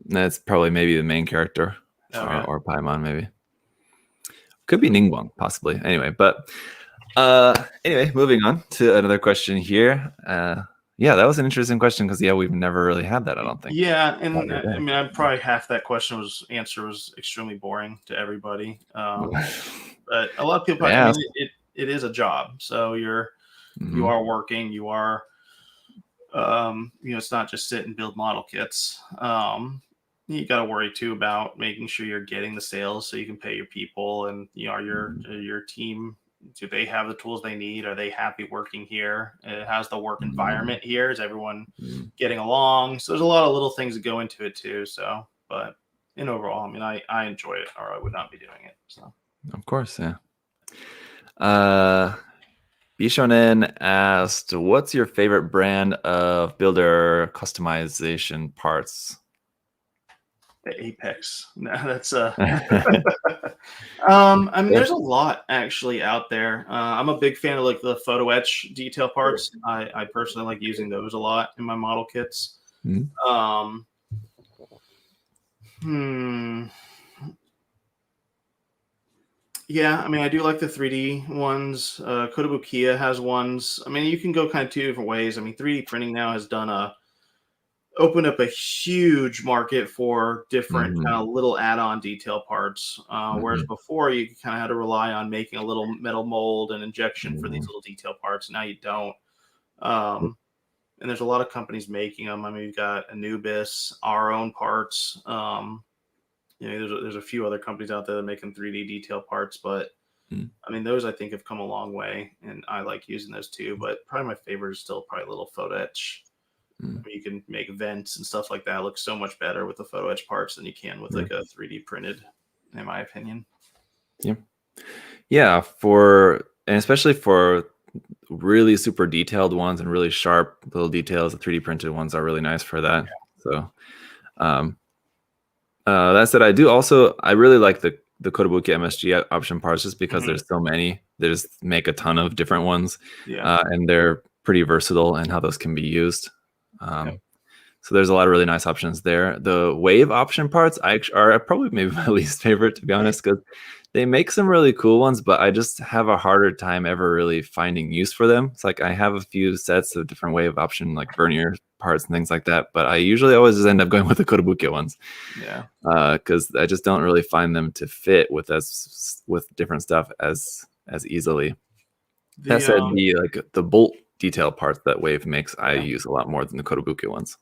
That's probably maybe the main character, or Paimon maybe. Could be Ningguang possibly. Anyway, but anyway, moving on to another question here. Yeah, that was an interesting question because we've never really had that, I don't think. Yeah, and I mean, probably half that question answer was extremely boring to everybody. But a lot of people, I mean, it is a job. So you are working, you are It's not just sit and build model kits. You got to worry too about making sure you're getting the sales so you can pay your people, and your team. Do they have the tools they need? Are they happy working here? How's the work environment here? Is everyone getting along? So there's a lot of little things that go into it too. So, but in overall, I mean, I enjoy it, or I would not be doing it. So, of course, yeah. Bishonen asked, "What's your favorite brand of builder customization parts?" The Apex. No, that's I mean, there's a lot actually out there. I'm a big fan of like the photo etch detail parts. I personally like using those a lot in my model kits. Mm-hmm. Yeah, I mean, I do like the 3D ones. Kotobukiya has ones. I mean, you can go kind of two different ways. I mean, 3D printing now has opened up a huge market for different kind of little add-on detail parts. Whereas before, you kind of had to rely on making a little metal mold and injection for these little detail parts. Now you don't. And there's a lot of companies making them. I mean, we've got Anubis, our own parts. There's a few other companies out there that are making 3D detail parts, but I mean, those I think have come a long way, and I like using those too. But probably my favorite is still probably a little photo etch. You can make vents and stuff like that look so much better with the photo etch parts than you can with like a 3D printed, in my opinion. Yeah, and especially for really super detailed ones and really sharp little details, the 3D printed ones are really nice for that. So that said, I really like the Kotobukiya MSG option parts just because there's so many. They just make a ton of different ones, and they're pretty versatile in how those can be used. So there's a lot of really nice options there. The wave option parts are probably maybe my least favorite, to be honest, because they make some really cool ones, but I just have a harder time ever really finding use for them. It's like I have a few sets of different wave option, like vernier parts and things like that, but I usually always just end up going with the Kotobukiya ones. Because I just don't really find them to fit with different stuff as easily. That said, the bolt detail parts that Wave makes, I use a lot more than the Kotobukiya ones.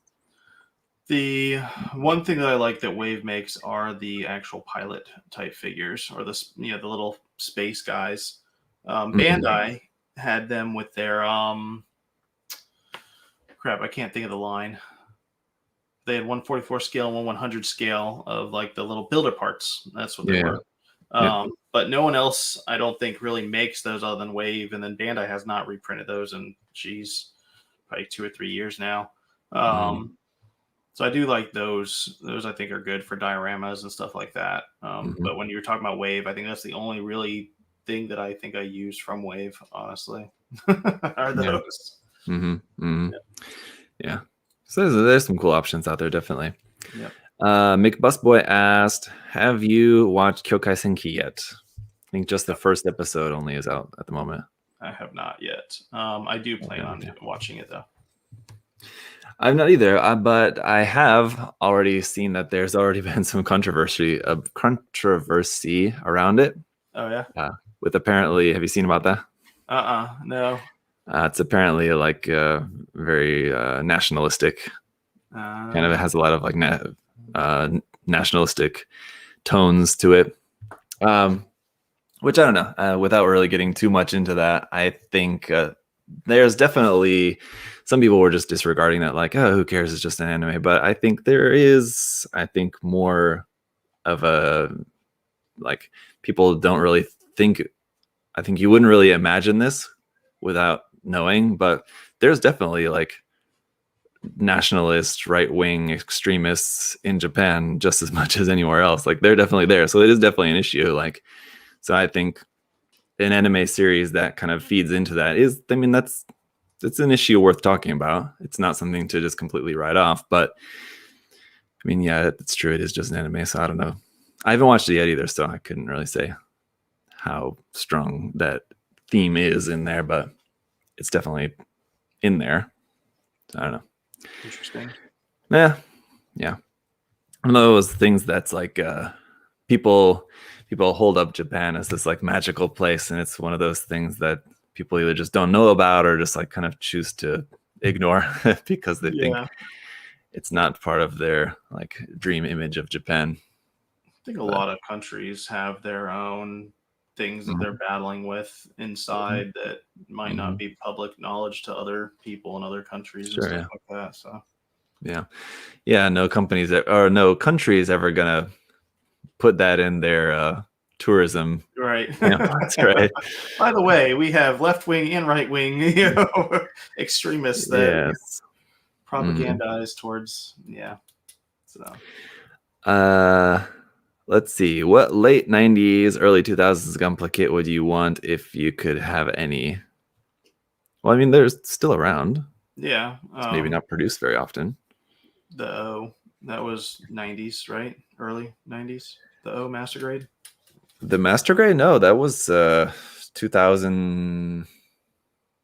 The one thing that I like that Wave makes are the actual pilot type figures, or the little space guys. Bandai had them with their crap. I can't think of the line. They had 144 scale and 100 scale of like the little builder parts. That's what they were. But no one else, I don't think, really makes those other than Wave. And then Bandai has not reprinted those in, probably 2 or 3 years now. So I do like those. Those I think are good for dioramas and stuff like that. But when you're talking about Wave, I think that's the only really thing that I think I use from Wave, honestly, are those. Yeah. So there's some cool options out there, definitely. McBusboy asked, "Have you watched Kyokai Senki yet?" I think just the first episode only is out at the moment. I have not yet. I do plan on watching it though. I've not either, but I have already seen that there's already been some controversy around it. Oh yeah. With apparently, have you seen about that? No. It's apparently like very nationalistic. Kind of has a lot of like nationalistic tones to it. Which I don't know. Without really getting too much into that, I think there's definitely some people were just disregarding that, like, oh, who cares? It's just an anime. But I think there is, more of a, like, people don't really think, I think you wouldn't really imagine this without knowing, but there's definitely like nationalist, right-wing extremists in Japan just as much as anywhere else. Like they're definitely there. So it is definitely an issue. Like, so I think an anime series that kind of feeds into that is, it's an issue worth talking about. It's not something to just completely write off, but I mean, yeah, it's true. It is just an anime. So I don't know. I haven't watched it yet either, so I couldn't really say how strong that theme is in there, but it's definitely in there. So I don't know. Interesting. Yeah. One of those things that's like people hold up Japan as this like magical place, and it's one of those things that people either just don't know about or just like kind of choose to ignore because they think Yeah. it's not part of their like dream image of Japan. I think a But lot of countries have their own things that they're battling with inside that might not Mhm. be public knowledge to other people in other countries and Sure, stuff yeah. like that. So Yeah, no companies or no country is ever gonna put that in their tourism right. pamphlets, right? By the way, we have left wing and right wing, extremists that Yes. Mhm. propagandize towards. Yeah. So Uh, let's see. What late 90s, early 2000s Gunpla kit would you want if you could have any? Well, I mean, they're still around. yeah, It's maybe not produced very often. the O that was 90s, right? Early 90s. The O master grade. The Master Grade? No, that was 2000.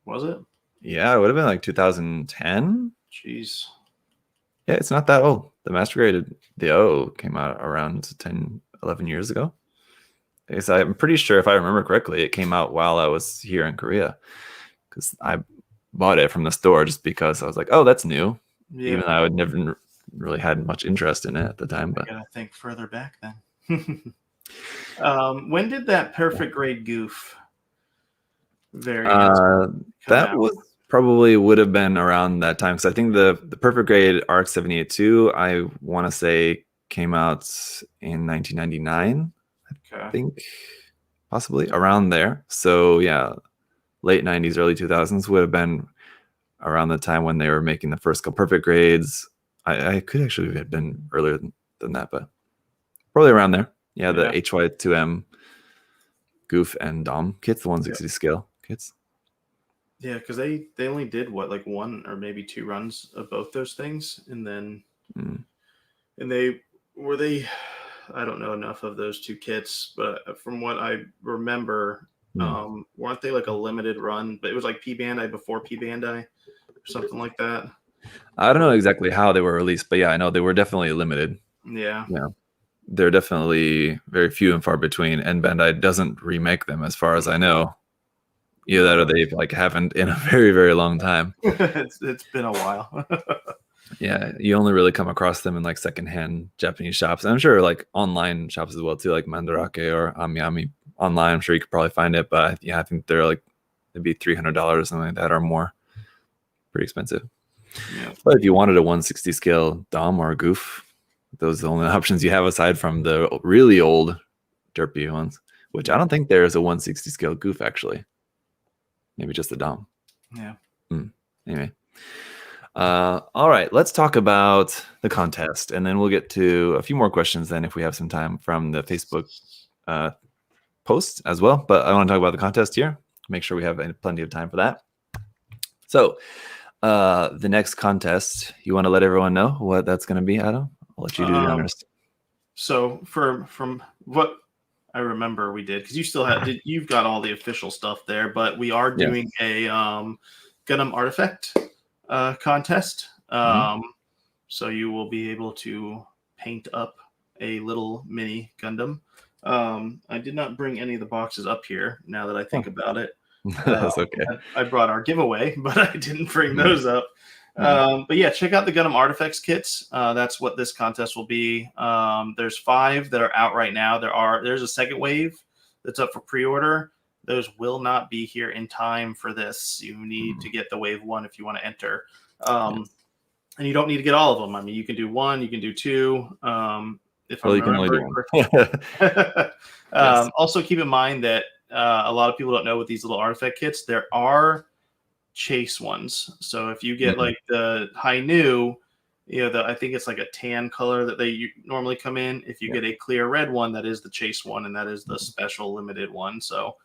Was it? Yeah, it would have been like 2010. Jeez. Yeah, it's not that old. The Master Grade, the O came out around 10, 11 years ago. Because I'm pretty sure, if I remember correctly, it came out while I was here in Korea. Because I bought it from the store just because I was like, oh, that's new. Yeah. Even though I would never really had much interest in it at the time. But I gotta think further back then. When did that perfect grade goof variant come that out? was probably would have been around that time. Because I think the Perfect Grade RX 78-2, I want to say came out in 1999. I Okay. think possibly around there. So yeah, late 90s, early 2000s would have been around the time when they were making the first couple Perfect Grades. I could actually have been earlier than that, but probably around there. Yeah, the HY2M Goof and Dom kits, the 160 scale kits. Yeah, because they only did what, like one or maybe two runs of both those things, and then and they I don't know enough of those two kits, but from what I remember, weren't they like a limited run? But it was like P Bandai before P Bandai or something like that. I don't know exactly how they were released, but yeah, I know they were definitely limited. Yeah. Yeah, they're definitely very few and far between, and Bandai doesn't remake them as far as I know. Either that or they like haven't in a very, very long time. It's been a while. Yeah, you only really come across them in like secondhand Japanese shops. And I'm sure like online shops as well too, like Mandarake or Amiami online. I'm sure you could probably find it, but yeah, I think they're like maybe $300 or something like that or more. Pretty expensive. Yeah. But if you wanted a 160 scale Dom or a Goof, those are the only options you have aside from the really old derpy ones, which I don't think there's a 160 scale Goof actually. Maybe just the Dom. Yeah. Anyway. All right, let's talk about the contest, and then we'll get to a few more questions then if we have some time from the Facebook post as well. But I want to talk about the contest here. Make sure we have plenty of time for that. So the next contest, you want to let everyone know what that's going to be, Adam? I'll let you do the honors. So from what I remember we did, because you still have you've got all the official stuff there, but we are doing a Gundam artifact contest. So you will be able to paint up a little mini Gundam. I did not bring any of the boxes up here now that I think about it. That's okay. I brought our giveaway, but I didn't bring those up. But yeah, check out the Gundam Artifacts kits. That's what this contest will be. There's 5 that are out right now. There's a second wave that's up for pre-order. Those will not be here in time for this. You need to get the wave 1 if you want to enter. And you don't need to get all of them. I mean, you can do 1, you can do 2. If I remember correctly. Also, keep in mind that a lot of people don't know with these little artifact kits, there are chase ones. So if you get like the high new, I think it's like a tan color that they normally come in. If you get a clear red one, that is the chase one, and that is the special limited one. So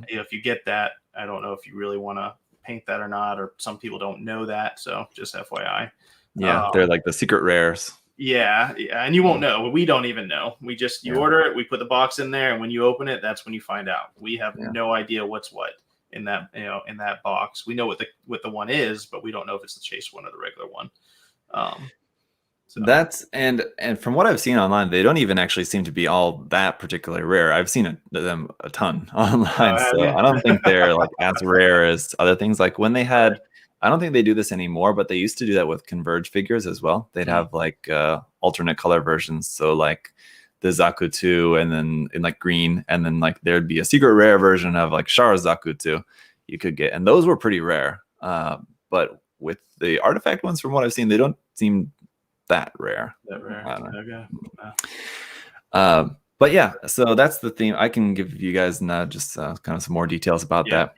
if you get that, I don't know if you really want to paint that or not, or some people don't know that. So just FYI. Yeah, they're like the secret rares. Yeah, and you won't know. We don't even know. We just order it, we put the box in there, and when you open it, that's when you find out. We have no idea what's what in that in that box. We know what the one is, but we don't know if it's the chase one or the regular one. So. That's and from what I've seen online, they don't even actually seem to be all that particularly rare. I've seen them a ton online, so I don't think they're like as rare as other things. Like when they had I don't think they do this anymore, but they used to do that with Converge figures as well. They'd have like alternate color versions. So like the Zaku 2 and then in like green, and then like there'd be a secret rare version of like Char Zaku 2 you could get. And those were pretty rare. But with the artifact ones, from what I've seen, they don't seem that rare. That rare. I don't know. Okay. Wow. But yeah, so that's the theme. I can give you guys just kind of some more details about that.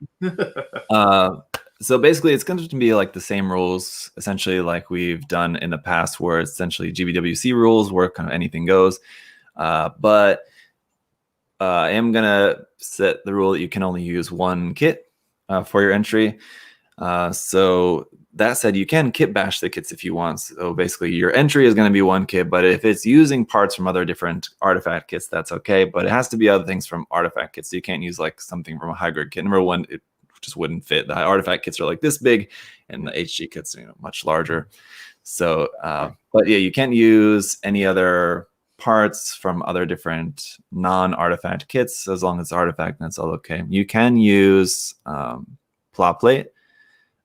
So basically, it's going to be like the same rules, essentially, like we've done in the past, where it's essentially GBWC rules, where kind of anything goes. But I am going to set the rule that you can only use one kit for your entry. So that said, you can kit bash the kits if you want. So basically, your entry is going to be one kit, but if it's using parts from other different artifact kits, that's okay. But it has to be other things from artifact kits. So you can't use like something from a high grade kit. Number one, it just wouldn't fit. The artifact kits are like this big, and the HG kits are much larger. So, but yeah, you can't use any other parts from other different non-artifact kits as long as it's artifact, and that's all okay. You can use plot plate.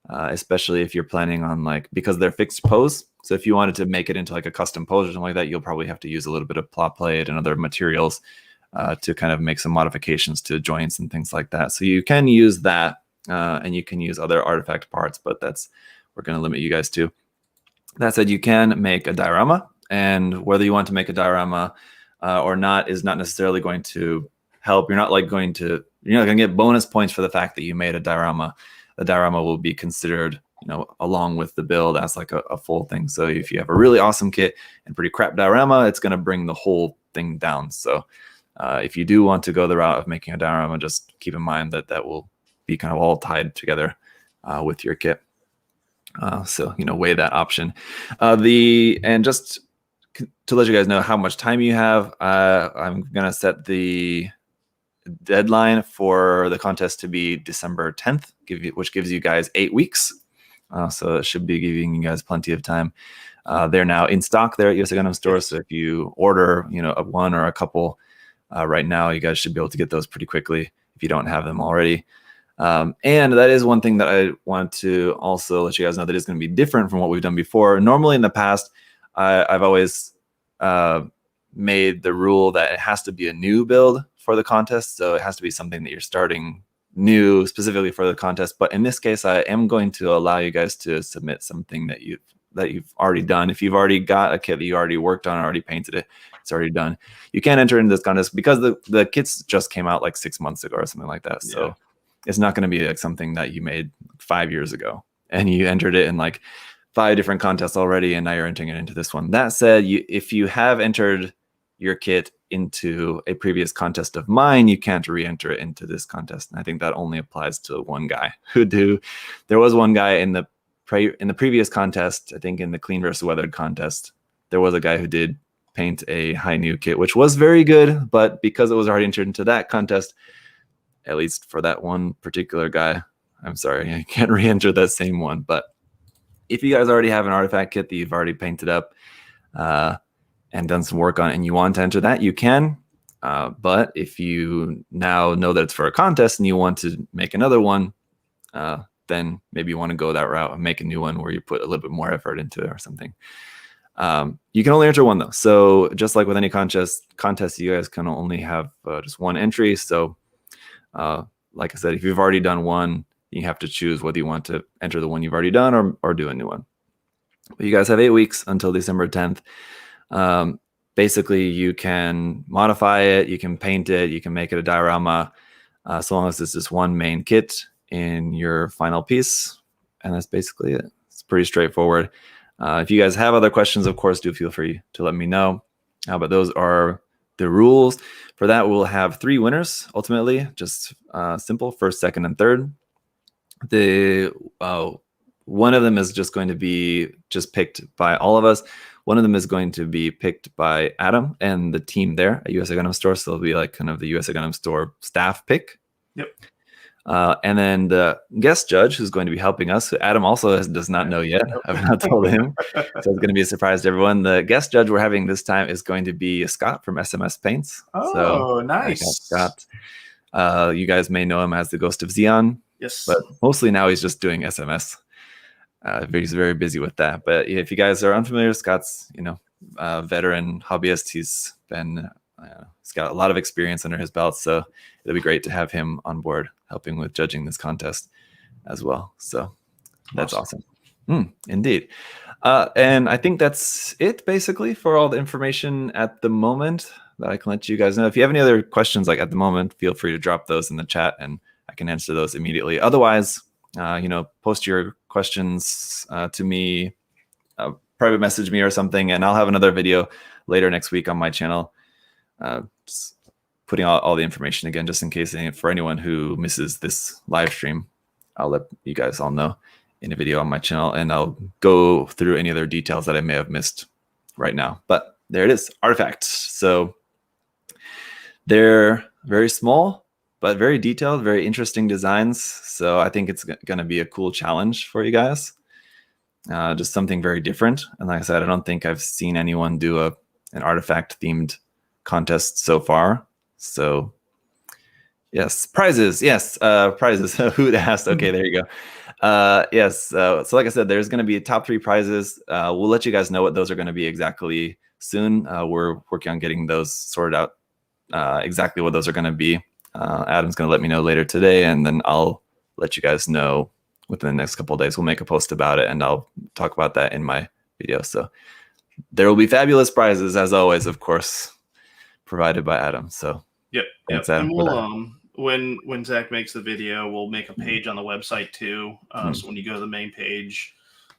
Especially if you're planning on like, because they're fixed pose. So if you wanted to make it into like a custom pose or something like that, you'll probably have to use a little bit of plot plate and other materials to kind of make some modifications to joints and things like that. So you can use that and you can use other artifact parts, but we're going to limit you guys to. That said, you can make a diorama, and whether you want to make a diorama or not is not necessarily going to help. You're not going to get bonus points for the fact that you made a diorama. The diorama will be considered, along with the build as like a full thing. So if you have a really awesome kit and pretty crap diorama, it's going to bring the whole thing down. So if you do want to go the route of making a diorama, just keep in mind that will be kind of all tied together with your kit. So weigh that option. And just to let you guys know how much time you have, I'm going to set the deadline for the contest to be December 10th, which gives you guys 8 weeks. So it should be giving you guys plenty of time. They're now in stock there at USA Gundam Store. So if you order, one or a couple right now, you guys should be able to get those pretty quickly if you don't have them already. And that is one thing that I want to also let you guys know that is going to be different from what we've done before. Normally in the past, I've always made the rule that it has to be a new build for the contest. So it has to be something that you're starting new specifically for the contest. But in this case, I am going to allow you guys to submit something that you've already done. If you've already got a kit that you already worked on, already painted it, it's already done. You can enter into this contest because the kits just came out like 6 months ago or something like that. So it's not going to be like something that you made 5 years ago and you entered it in like 5 different contests already, and now you're entering it into this one. That said, if you have entered your kit into a previous contest of mine, you can't re-enter it into this contest. And I think that only applies to one guy there was one guy in the previous contest, I think in the clean versus weathered contest, there was a guy who did paint a high new kit, which was very good, but because it was already entered into that contest, at least for that one particular guy, I'm sorry, I can't re-enter that same one. But if you guys already have an artifact kit that you've already painted up, and done some work on it, and you want to enter that, you can. But if you now know that it's for a contest and you want to make another one, then maybe you want to go that route and make a new one where you put a little bit more effort into it or something. You can only enter one though. So just like with any contest, you guys can only have just one entry. So like I said, if you've already done one, you have to choose whether you want to enter the one you've already done or do a new one. But you guys have 8 weeks until December 10th. Basically, you can modify it, you can paint it, you can make it a diorama, so long as it's just one main kit in your final piece. And that's basically it. It's pretty straightforward. If you guys have other questions, of course, do feel free to let me know. But those are the rules. For that, we'll have 3 winners, ultimately, just simple, first, second, and third. One of them is just going to be just picked by all of us. One of them is going to be picked by Adam and the team there at USA Gundam Store. So it'll be like kind of the USA Gundam Store staff pick. Yep. And then the guest judge who's going to be helping us, Adam also does not know yet. I've not told him. So it's going to be a surprise to everyone. The guest judge we're having this time is going to be Scott from SMS Paints. Oh, so, nice. Scott. You guys may know him as the Ghost of Xeon. Yes. But mostly now he's just doing SMS. He's very busy with that. But if you guys are unfamiliar, Scott's, veteran hobbyist. He's got a lot of experience under his belt, so it'll be great to have him on board helping with judging this contest as well. So that's awesome. Indeed. And I think that's it basically for all the information at the moment that I can let you guys know. If you have any other questions like at the moment, feel free to drop those in the chat and I can answer those immediately. Otherwise, post your questions to me, private message me or something, and I'll have another video later next week on my channel, just putting all the information again, just in case for anyone who misses this live stream. I'll let you guys all know in a video on my channel, and I'll go through any other details that I may have missed right now. But there it is, artifacts. So they're very small, but very detailed, very interesting designs. So I think it's going to be a cool challenge for you guys. Just something very different. And like I said, I don't think I've seen anyone do an artifact themed contest so far. So yes, prizes. Yes, prizes. Who'd asked? Okay, there you go. Yes. So like I said, there's going to be top 3 prizes. We'll let you guys know what those are going to be exactly soon. We're working on getting those sorted out, exactly what those are going to be. Adam's going to let me know later today, and then I'll let you guys know within the next couple of days. We'll make a post about it, and I'll talk about that in my video. So there will be fabulous prizes, as always, of course, provided by Adam. So yep. Adam, and we'll when Zach makes the video, we'll make a page on the website too. So when you go to the main page,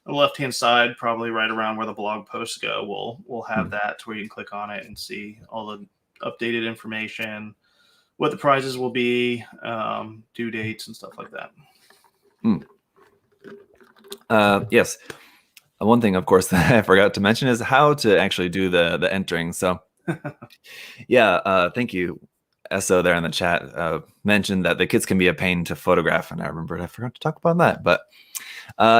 on the left-hand side, probably right around where the blog posts go, we'll have that to where you can click on it and see all the updated information, what the prizes will be, due dates and stuff like that. Yes. One thing, of course, that I forgot to mention is how to actually do the entering. So yeah, thank you. SO there in the chat mentioned that the kits can be a pain to photograph, and I forgot to talk about that. But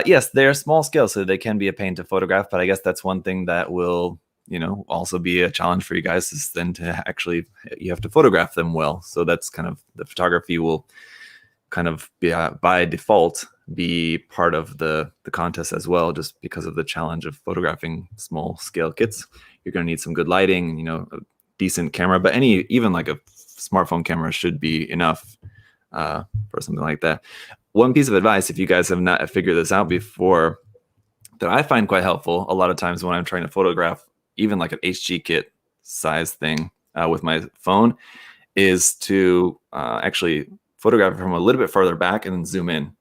yes, they're small scale, so they can be a pain to photograph. But I guess that's one thing that will, also be a challenge for you guys, is then to actually, you have to photograph them well. So that's kind of, the photography will kind of be by default be part of the contest as well, just because of the challenge of photographing small scale kits. You're going to need some good lighting, a decent camera, but even like a smartphone camera should be enough for something like that. One piece of advice, if you guys have not figured this out before, that I find quite helpful a lot of times when I'm trying to photograph even like an HG kit size thing with my phone, is to actually photograph it from a little bit farther back and then zoom in,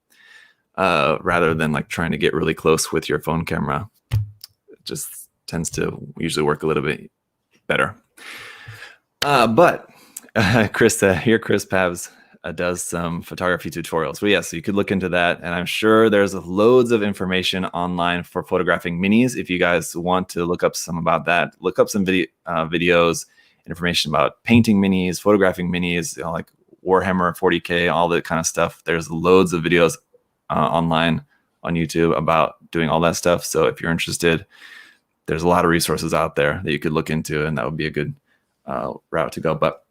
rather than like trying to get really close with your phone camera. It just tends to usually work a little bit better. But Chris Pavs does some photography tutorials. But so you could look into that, and I'm sure there's loads of information online for photographing minis. If you guys want to look up some about that, look up some videos, information about painting minis, photographing minis, like Warhammer 40K, all that kind of stuff. There's loads of videos online on YouTube about doing all that stuff. So if you're interested, there's a lot of resources out there that you could look into, and that would be a good route to go. But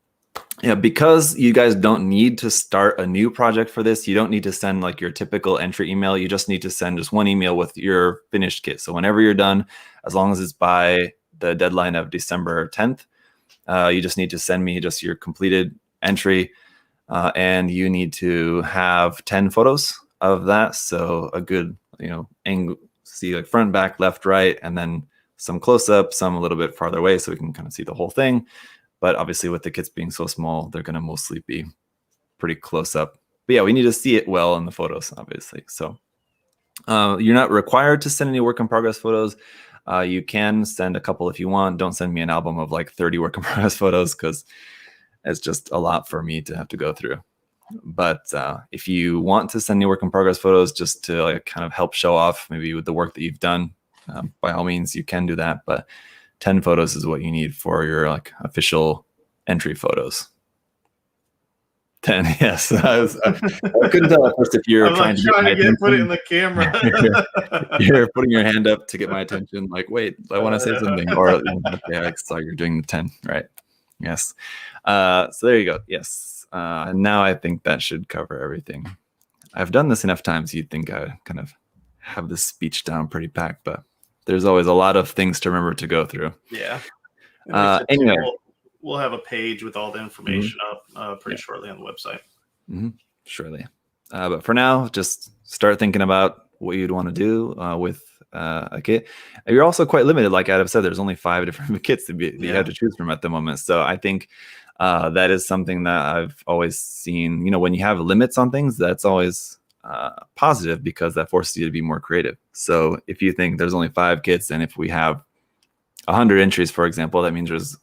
yeah, because you guys don't need to start a new project for this, you don't need to send like your typical entry email. You just need to send just one email with your finished kit. So whenever you're done, as long as it's by the deadline of December 10th, you just need to send me just your completed entry, and you need to have 10 photos of that. So a good, angle, see like front, back, left, right, and then some close up, some a little bit farther away, so we can kind of see the whole thing. But obviously with the kits being so small, they're going to mostly be pretty close up. But yeah, we need to see it well in the photos, obviously. So you're not required to send any work in progress photos. You can send a couple if you want. Don't send me an album of like 30 work in progress photos, because it's just a lot for me to have to go through. But if you want to send me work in progress photos just to like kind of help show off maybe with the work that you've done, by all means, you can do that. But 10 photos is what you need for your like official entry photos. 10, yes. I couldn't tell at first if you're trying to put it in the camera. You're putting your hand up to get my attention. Like, wait, I want to say something. Or okay, I saw you're doing the 10, right? Yes. So there you go. Yes. And now I think that should cover everything. I've done this enough times. You'd think I kind of have this speech down pretty packed, but there's always a lot of things to remember to go through. Yeah. And Anyway, we'll have a page with all the information up pretty shortly on the website. Surely. But for now, just start thinking about what you'd want to do with a kit. You're also quite limited, like Adam said. There's only 5 different kits that you have to choose from at the moment. So I think that is something that I've always seen. You know, when you have limits on things, that's always positive because that forces you to be more creative. So if you think there's only 5 kits, and if we have 100 entries, for example, that means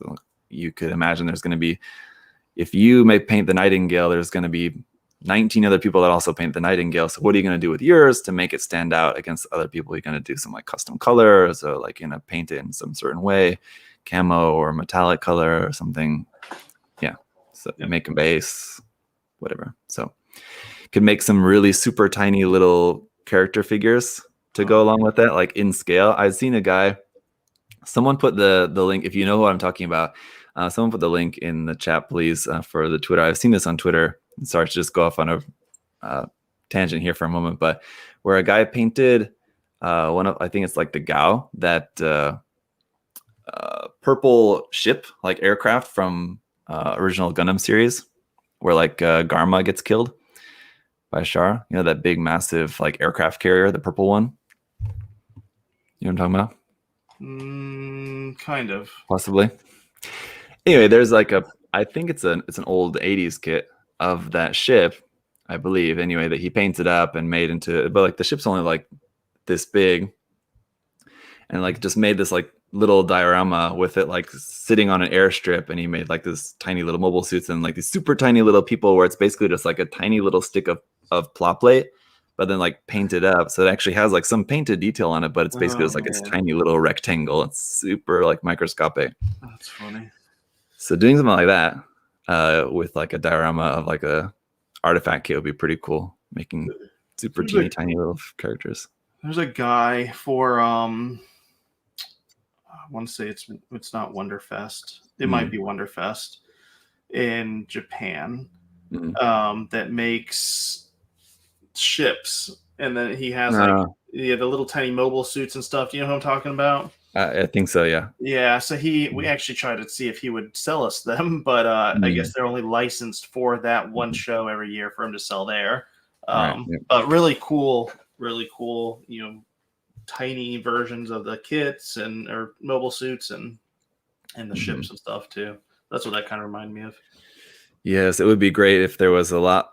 you could imagine there's going to be, if you may paint the Nightingale, there's going to be 19 other people that also paint the Nightingale. So what are you going to do with yours to make it stand out against other people? You're going to do some like custom colors, or like paint it in some certain way, camo or metallic color or something. Yeah. So make a base, whatever. So you can make some really super tiny little character figures to go along with that, like in scale. I've seen a guy, someone put the link, if you know who I'm talking about, someone put the link in the chat, please, for the Twitter. I've seen this on Twitter. Sorry to just go off on a tangent here for a moment, but where a guy painted I think it's like the Gao, that purple ship, like aircraft from original Gundam series, where like Garma gets killed by Char. You know, that big, massive like aircraft carrier, the purple one. You know what I'm talking about? Kind of. Possibly. Anyway, there's like I think it's an old 80s kit of that ship, I believe, anyway, that he painted up and made into, but like the ship's only like this big, and like just made this like little diorama with it like sitting on an airstrip, and he made like this tiny little mobile suits and like these super tiny little people, where it's basically just like a tiny little stick of plot plate, but then like painted up, so it actually has like some painted detail on it, but it's basically just like this tiny little rectangle. It's super like microscopic. That's funny. So doing something like that with like a diorama of like a artifact kit would be pretty cool. Making super tiny little characters. There's a guy for I want to say it's not Wonderfest. It might be Wonderfest in Japan that makes ships, and then he has like the little tiny mobile suits and stuff. Do you know who I'm talking about? I think so, yeah. Yeah, so we actually tried to see if he would sell us them, but I guess they're only licensed for that one show every year for him to sell there. But really cool, you know, tiny versions of the kits or mobile suits and the ships and stuff too. That's what that kind of reminded me of. Yes, it would be great if there was a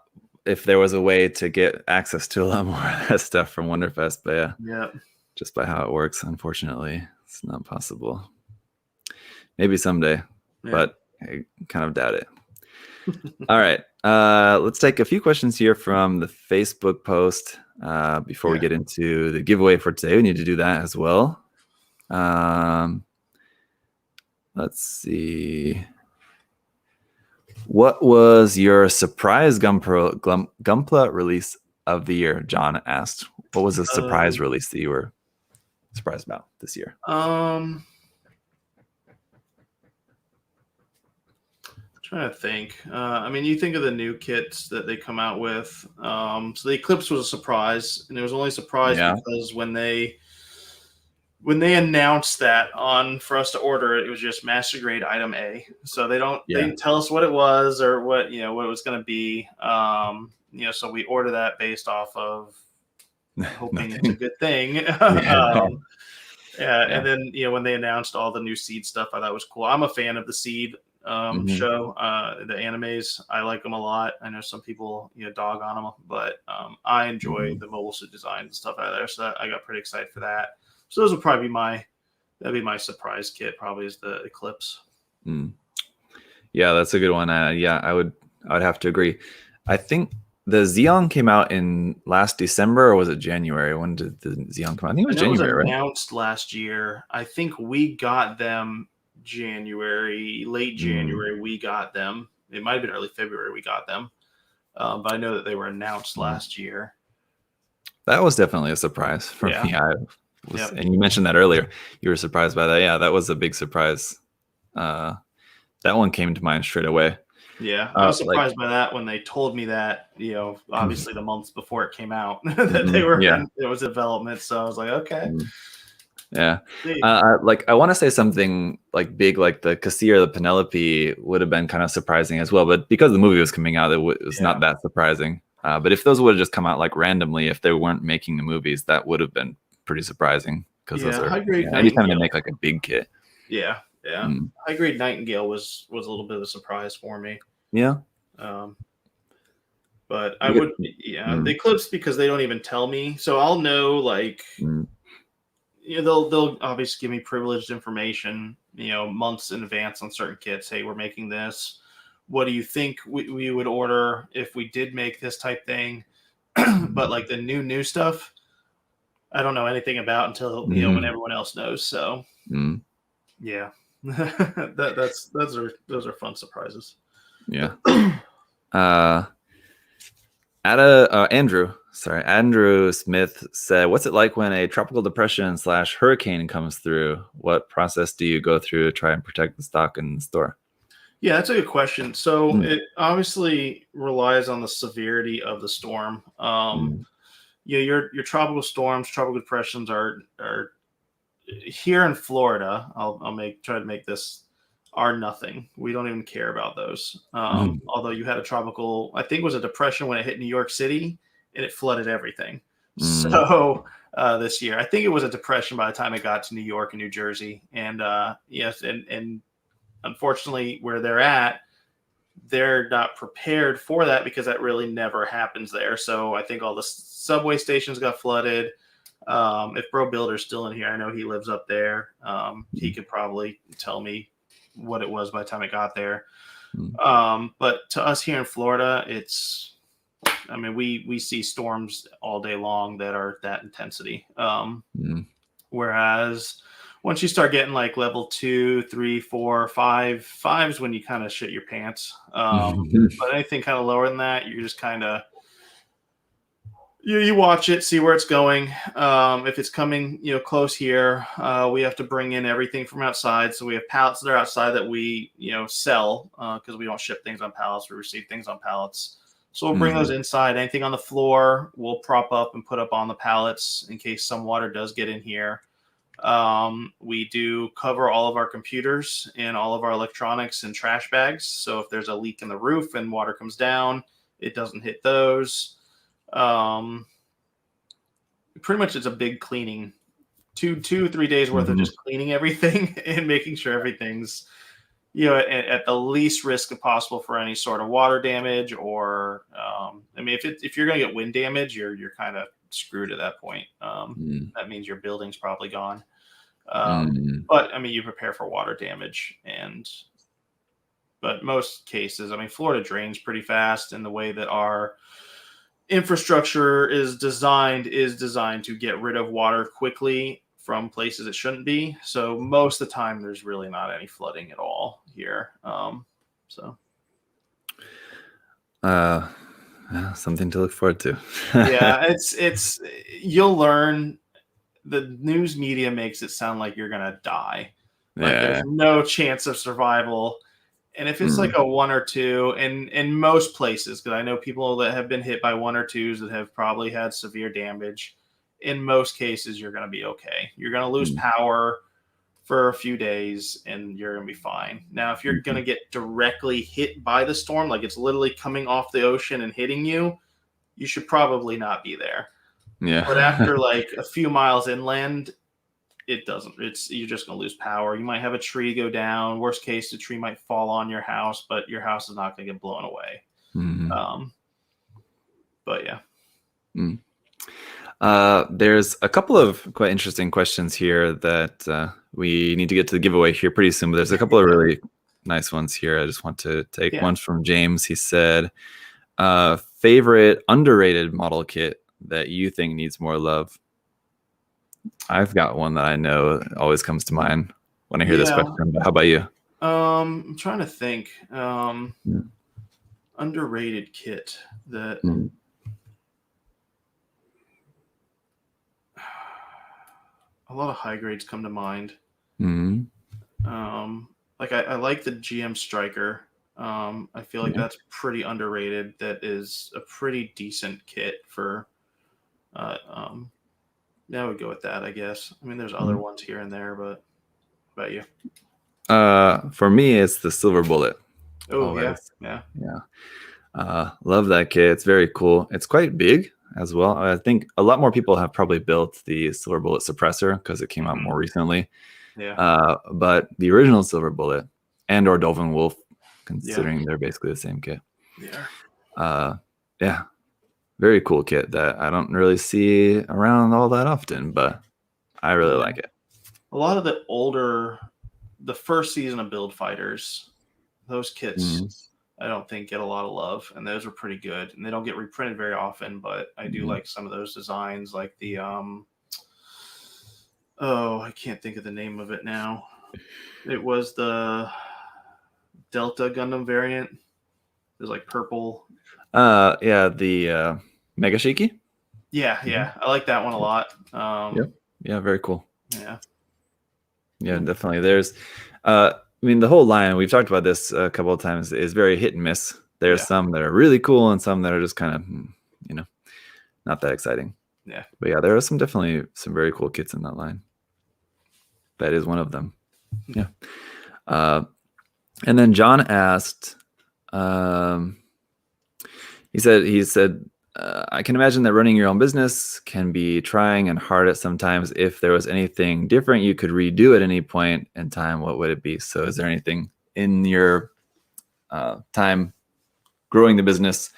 way to get access to a lot more of that stuff from Wonderfest, but just by how it works, unfortunately, it's not possible. Maybe someday, but I kind of doubt it. All right. Let's take a few questions here from the Facebook post before we get into the giveaway for today. We need to do that as well. Let's see. What was your surprise Gunpla release of the year? John asked. What was a surprise release that you were surprised about this year? Trying to think. I mean, you think of the new kits that they come out with. So the Eclipse was a surprise, and it was only a surprise because when they announced that for us to order it, it was just master grade item A. So they didn't tell us what it was or what it was going to be. So we order that based off of hoping it's a good thing. And then when they announced all the new Seed stuff, I thought it was cool. I'm a fan of the Seed show, the animes. I like them a lot. I know some people dog on them, but I enjoy the mobile suit designs and stuff out of there. So I got pretty excited for that. So those would probably be my surprise kit. Probably is the Eclipse. Yeah, that's a good one. I would have to agree. I think the Xeon came out in last December, or was it January? When did the Xeon come out? I think it was January, right? Announced last year. I think we got them January, late January. We got them. It might have been early February. We got them, but I know that they were announced last year. That was definitely a surprise for me. And you mentioned that earlier. You were surprised by that. Yeah, that was a big surprise. That one came to mind straight away. Yeah, I was Like, surprised by that when they told me that, obviously the months before it came out that they were yeah. it was development. So I was like, okay. Yeah. See. I want to say something like big, like the Cassia or the Penelope would have been kind of surprising as well. But because the movie was coming out, it was not that surprising. But if those would have just come out like randomly, if they weren't making the movies, that would have been pretty surprising because those are High grade anytime they Nightingale. make like a big kit. Yeah. Mm. High grade Nightingale was a little bit of a surprise for me. Yeah. Um, but I would, the clips, because they don't even tell me, so I'll know, like, they'll obviously give me privileged information, months in advance on certain kits. Hey, we're making this. What do you think we would order if we did make this type thing? But like the new stuff, I don't know anything about until when everyone else knows. So yeah, those are fun surprises. Yeah. Andrew Smith said, "What's it like when a tropical depression / hurricane comes through? What process do you go through to try and protect the stock in the store?" Yeah, that's a good question. So it obviously relies on the severity of the storm. Your tropical storms, tropical depressions are here in Florida. I'll try to make this are nothing. We don't even care about those. Although you had a tropical, I think it was a depression when it hit New York City and it flooded everything. So this year, I think it was a depression by the time it got to New York and New Jersey. And yes, and unfortunately, where they're not prepared for that because that really never happens there. So I think all the subway stations got flooded. If Bro Builder's still in here, I know he lives up there. He could probably tell me what it was by the time it got there. But to us here in Florida, we see storms all day long that are that intensity. Whereas once you start getting like level 2, 3, 4, 5, 5's when you kind of shit your pants. But anything kind of lower than that, you're just kind of you watch it, see where it's going. If it's coming, close here, we have to bring in everything from outside. So we have pallets that are outside that we, sell because we don't ship things on pallets. We receive things on pallets. So we'll bring those inside. Anything on the floor, we'll prop up and put up on the pallets in case some water does get in here. We do cover all of our computers and all of our electronics in trash bags. So if there's a leak in the roof and water comes down, it doesn't hit those. Pretty much it's a big cleaning, 3 days worth of just cleaning everything and making sure everything's at the least risk possible for any sort of water damage or if you're going to get wind damage, you're kind of screwed at that point. That means your building's probably gone. But you prepare for water damage but most cases, Florida drains pretty fast in the way that our infrastructure is designed to get rid of water quickly from places it shouldn't be. So most of the time, there's really not any flooding at all here. Something to look forward to. Yeah, it's you'll learn. The news media makes it sound like you're gonna die. Like there's no chance of survival. And if it's like a 1 or 2, and in most places, because I know people that have been hit by 1 or 2s that have probably had severe damage, in most cases, you're going to be okay. You're going to lose power for a few days, and you're going to be fine. Now, if you're going to get directly hit by the storm, like it's literally coming off the ocean and hitting you, you should probably not be there. Yeah. But after like a few miles inland, it doesn't. You're just going to lose power. You might have a tree go down. Worst case, the tree might fall on your house, but your house is not going to get blown away. But yeah. There's a couple of quite interesting questions here that we need to get to the giveaway here pretty soon, but there's a couple of really nice ones here. I just want to take one from James. He said, favorite underrated model kit that you think needs more love? I've got one that I know always comes to mind when I hear this question. How about you? I'm trying to think. Underrated kit that a lot of high grades come to mind. Like I like the GM Striker. I feel like that's pretty underrated. That is a pretty decent kit for. Yeah, I would go with that, I guess. I mean, there's other ones here and there, but what about you? For me, it's the Silver Bullet. Oh, Always. yeah. Love that kit. It's very cool. It's quite big as well. I think a lot more people have probably built the Silver Bullet suppressor because it came out more recently. Yeah. But the original Silver Bullet or Dolphin Wolf, considering they're basically the same kit. Yeah. Very cool kit that I don't really see around all that often, but I really like it. A lot of the first season of Build Fighters, those kits I don't think get a lot of love, and those are pretty good. And they don't get reprinted very often, but I do like some of those designs, like the I can't think of the name of it now. It was the Delta Gundam variant. It was like purple. The Mega Shiki. Yeah. I like that one a lot. Yeah, very cool. Yeah, definitely. There's I mean, the whole line, we've talked about this a couple of times, is very hit and miss. There's some that are really cool and some that are just kind of not that exciting. But yeah, there are definitely some very cool kits in that line. That is one of them. And then John asked, he said, I can imagine that running your own business can be trying and hard at sometimes. If there was anything different you could redo at any point in time, what would it be? So is there anything in your time growing the business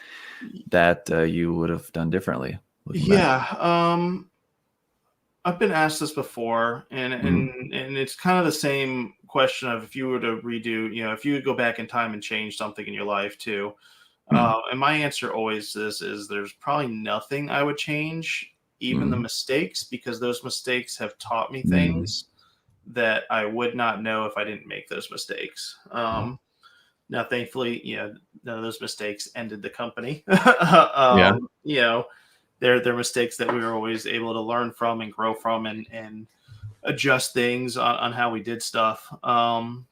that you would have done differently? I've been asked this before, and it's kind of the same question of if you were to redo, if you would go back in time and change something in your life too. And my answer always is there's probably nothing I would change, even the mistakes, because those mistakes have taught me things that I would not know if I didn't make those mistakes. Now, thankfully, none of those mistakes ended the company. They're mistakes that we were always able to learn from and grow from and adjust things on how we did stuff. So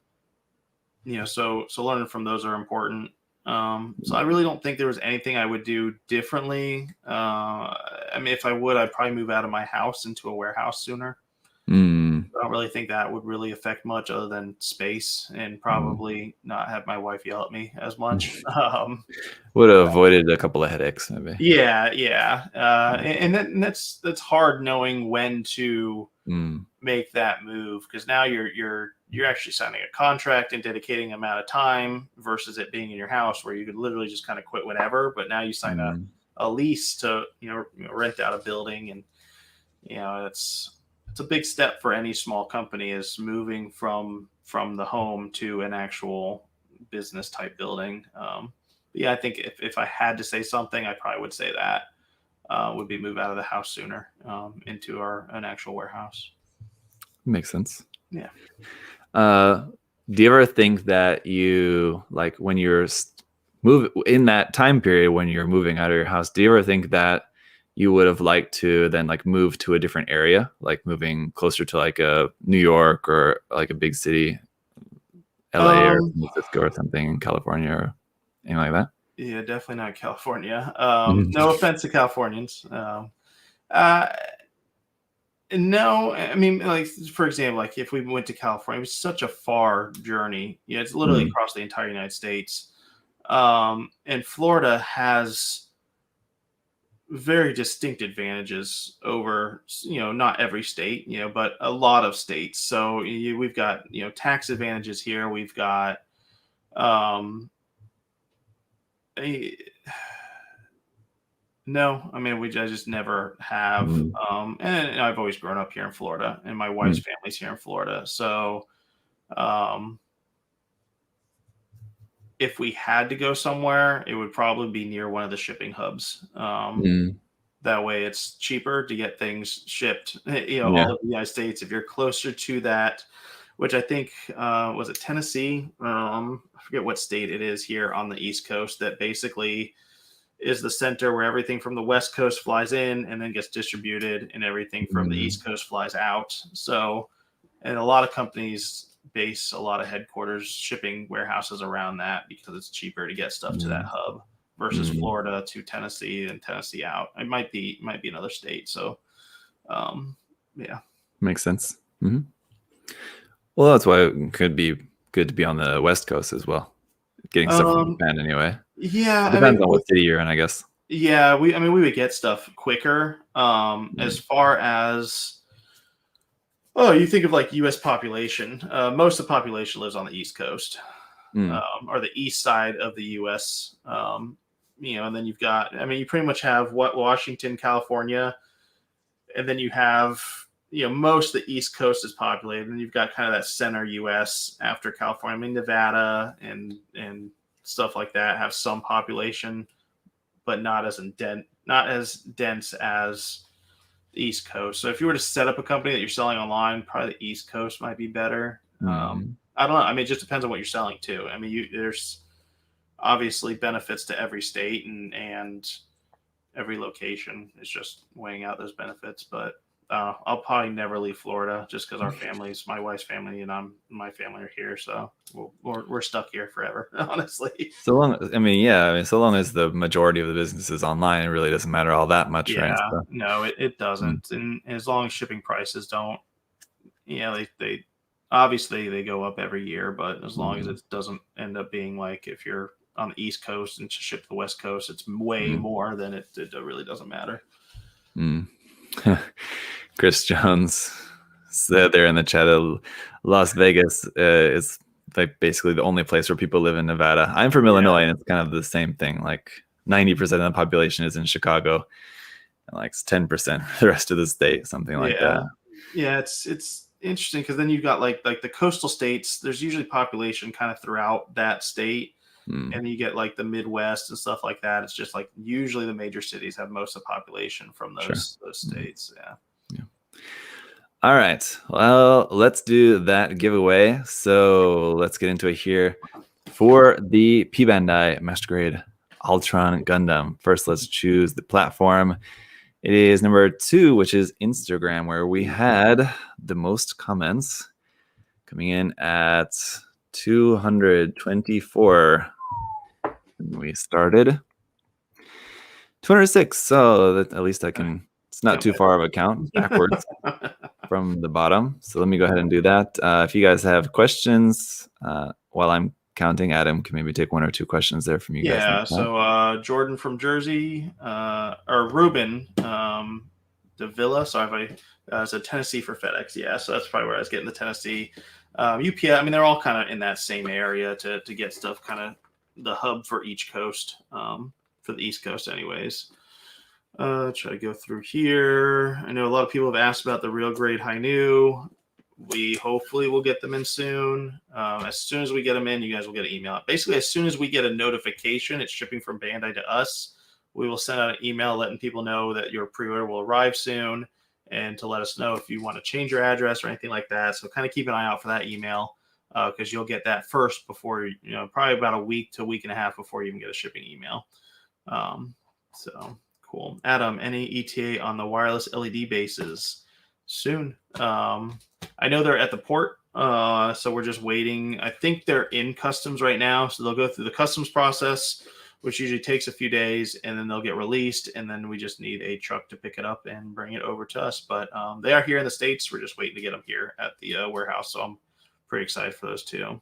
learning from those are important. So I really don't think there was anything I would do differently. I mean, if I would, I'd probably move out of my house into a warehouse sooner. I don't really think that would really affect much other than space, and probably not have my wife yell at me as much. Would have avoided a couple of headaches, maybe. And that's hard knowing when to make that move, because now you're actually signing a contract and dedicating an amount of time versus it being in your house where you could literally just kind of quit whenever. But now you sign a lease to rent out a building, and it's a big step for any small company, is moving from the home to an actual business type building. I think if I had to say something, I probably would say that would be move out of the house sooner into an actual warehouse. Makes sense. Yeah. Do you ever think that you, like, when you're in that time period when you're moving out of your house, do you ever think that you would have liked to then like move to a different area, like moving closer to like a New York or like a big city, LA or San Francisco or something in California or anything like that? Yeah, definitely not California. No offense to Californians. No, I mean, like, for example, like if we went to California, it was such a far journey. It's literally across the entire United States. And Florida has very distinct advantages over, not every state, but a lot of states. So we've got, tax advantages here. We've got, no, I mean, I just never have. And I've always grown up here in Florida, and my wife's family's here in Florida. So, if we had to go somewhere, it would probably be near one of the shipping hubs. That way it's cheaper to get things shipped, all over the United States. If you're closer to that, which I think, was it Tennessee? I forget what state it is here on the East Coast that basically is the center where everything from the West Coast flies in and then gets distributed, and everything from the East Coast flies out. So, and a lot of companies base a lot of headquarters shipping warehouses around that because it's cheaper to get stuff to that hub versus Florida to Tennessee and Tennessee out. It might be another state. So, yeah, makes sense. Well, that's why it could be good to be on the West Coast as well. Getting stuff from Japan anyway. Yeah, it depends on what city you're in, I guess. Yeah, we would get stuff quicker. As far as you think of like U.S. population, most of the population lives on the East Coast, or the east side of the U.S. And then you've got, you pretty much have Washington, California, and then you have, most of the East Coast is populated, and you've got kind of that center U.S. after California. Nevada and stuff like that have some population, but not as dense as the East Coast. So if you were to set up a company that you're selling online, probably the East Coast might be better. I don't know. It just depends on what you're selling too. There's obviously benefits to every state and every location. It's just weighing out those benefits. But I'll probably never leave Florida just because our families, my wife's family and my family are here. So we're stuck here forever, honestly. So long, so long as the majority of the business is online, it really doesn't matter all that much, right? So, no, it doesn't. And as long as shipping prices don't, they obviously they go up every year, but as long as it doesn't end up being like if you're on the East Coast and to ship to the West Coast, it's way more, then it really doesn't matter. Chris Jones said there in the chat, Las Vegas is like basically the only place where people live in Nevada. I'm from Illinois, and it's kind of the same thing. Like 90% of the population is in Chicago, and like 10% for the rest of the state, something like that. Yeah, it's interesting because then you've got like the coastal states. There's usually population kind of throughout that state. And you get like the Midwest and stuff like that. It's just like usually the major cities have most of the population from those states. Yeah. All right. Well, let's do that giveaway. So let's get into it here. For the P Bandai Master Grade Ultron Gundam, first let's choose the platform. It is number 2, which is Instagram, where we had the most comments, coming in at 224. And we started 206. So that, at least I can, it's not too far of a count backwards from the bottom. So let me go ahead and do that. If you guys have questions while I'm counting, Adam can maybe take 1 or 2 questions there from you guys. Yeah. So Jordan from Jersey, or Ruben Davila. Sorry if I said Tennessee for FedEx. Yeah. So that's probably where I was getting the Tennessee. UPS, they're all kind of in that same area to get stuff, kind of the hub for each coast, for the East Coast anyways. Try to go through here. I know a lot of people have asked about the real grade Hainu. We hopefully will get them in soon. As soon as we get them in, you guys will get an email. Basically, as soon as we get a notification, it's shipping from Bandai to us, we will send out an email letting people know that your pre-order will arrive soon, and to let us know if you want to change your address or anything like that. So kind of keep an eye out for that email, because you'll get that first before, probably about a week to a week and a half before you even get a shipping email. So cool. Adam, any ETA on the wireless LED bases? Soon. I know they're at the port, so we're just waiting. I think they're in customs right now, so they'll go through the customs process, which usually takes a few days, and then they'll get released, and then we just need a truck to pick it up and bring it over to us. But they are here in the States. We're just waiting to get them here at the warehouse, so I'm pretty excited for those too.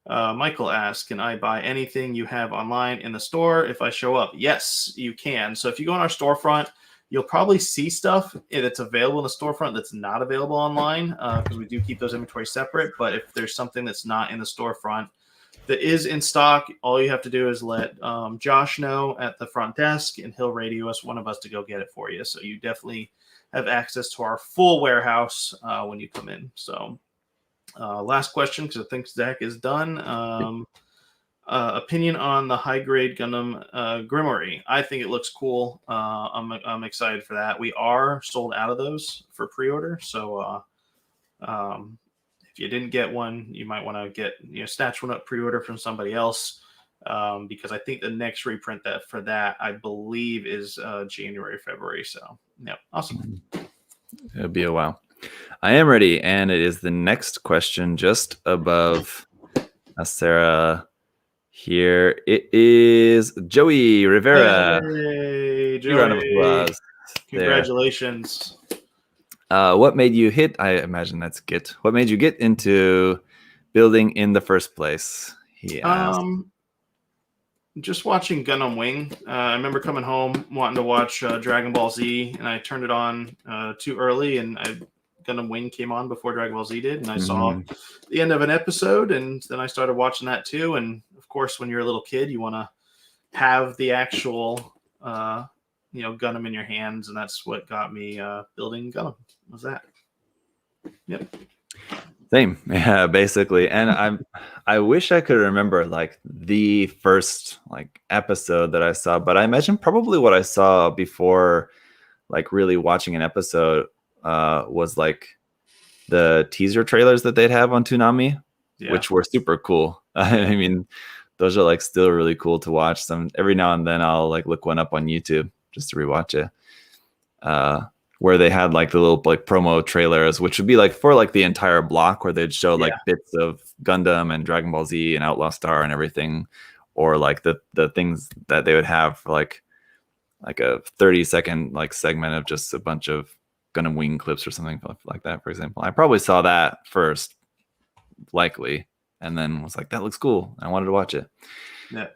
Michael asks, can I buy anything you have online in the store if I show up? Yes, you can. So if you go on our storefront, you'll probably see stuff that's available in the storefront that's not available online, because we do keep those inventories separate. But if there's something that's not in the storefront that is in stock, all you have to do is let Josh know at the front desk, and he'll radio us, one of us, to go get it for you. So you definitely have access to our full warehouse when you come in. So last question, because I think Zach is done. Opinion on the high grade Gundam Grimoire. I think it looks cool. I'm excited for that. We are sold out of those for pre-order. So if you didn't get one, you might want to snatch one up pre-order from somebody else, because I think the next reprint for that I believe is January, February. So yeah, awesome. It'll be a while. I am ready, and it is the next question just above Sarah here. It is Joey Rivera. Hey, Big round of Joey. applause there. Congratulations. What made you hit? I imagine that's Git. What made you get into building in the first place? He asked. Just watching Gundam Wing. I remember coming home wanting to watch Dragon Ball Z, and I turned it on too early, and Gundam Wing came on before Dragon Ball Z did, and I saw the end of an episode, and then I started watching that too. And of course, when you're a little kid, you want to have the actual, Gundam in your hands, and that's what got me building Gundam. Was that? Yep. Same, yeah, basically. And I wish I could remember like the first like episode that I saw, but I imagine probably what I saw before like really watching an episode was like the teaser trailers that they'd have on Toonami, which were super cool. I mean, those are like still really cool to watch. Some every now and then I'll like look one up on YouTube just to rewatch it. Where they had like the little like promo trailers, which would be like for like the entire block, where they'd show like bits of Gundam and Dragon Ball Z and Outlaw Star and everything, or like the things that they would have for like a 30-second like segment of just a bunch of Gundam Wing clips or something like that, for example. I probably saw that first, likely, and then was like, that looks cool. I wanted to watch it. Yeah.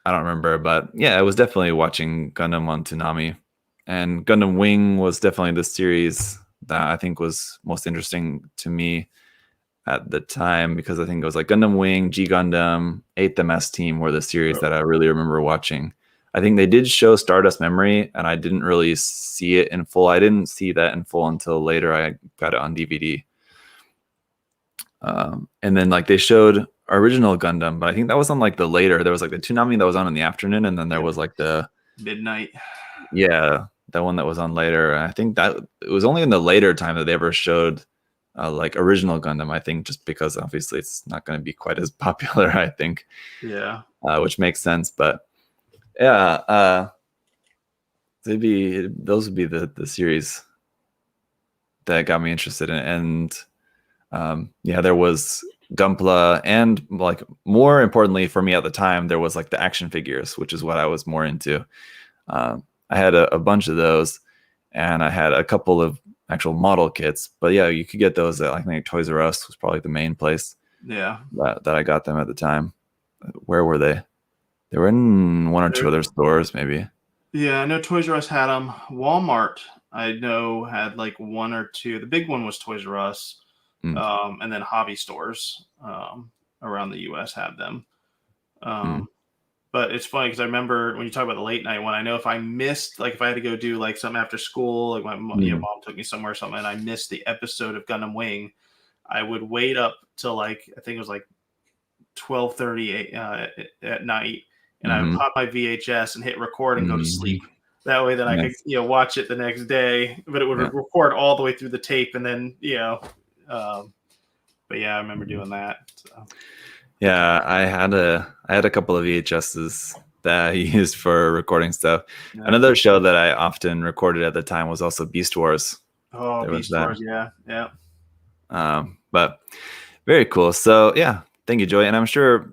I don't remember, but yeah, I was definitely watching Gundam on Toonami. And Gundam Wing was definitely the series that I think was most interesting to me at the time, because I think it was like Gundam Wing, G Gundam, 8th MS Team were the series that I really remember watching. I think they did show Stardust Memory, and I didn't really see it in full. I didn't see that in full until later. I got it on DVD. And then like they showed original Gundam, but I think that was on like the later. There was like the Toonami that was on in the afternoon, and then there was like the midnight. Yeah, that one that was on later. I think that it was only in the later time that they ever showed like original Gundam. I think just because obviously it's not going to be quite as popular. I think. Yeah. Which makes sense, but yeah, those would be the series that got me interested in it. And yeah, there was Gunpla, and like more importantly for me at the time, there was like the action figures, which is what I was more into. I had a bunch of those, and I had a couple of actual model kits. But yeah, you could get those at, I think Toys R Us was probably the main place. Yeah. That I got them at the time. Where were they? They were in one or two other stores, maybe. Yeah, I know Toys R Us had them. Walmart, I know, had like one or two. The big one was Toys R Us, and then hobby stores around the U.S. had them. But it's funny because I remember when you talk about the late night one, I know if I missed, like if I had to go do like something after school, like my mom took me somewhere or something, and I missed the episode of Gundam Wing, I would wait up till like, I think it was like 12:30 at night, and I would pop my VHS and hit record and go to sleep. That way, then I could watch it the next day. But it would record all the way through the tape, and then but yeah, I remember doing that. So. Yeah, I had a couple of VHSs that I used for recording stuff. Yeah. Another show that I often recorded at the time was also Beast Wars. Oh, Beast Wars, yeah. But very cool. So yeah, thank you, Joy. And I'm sure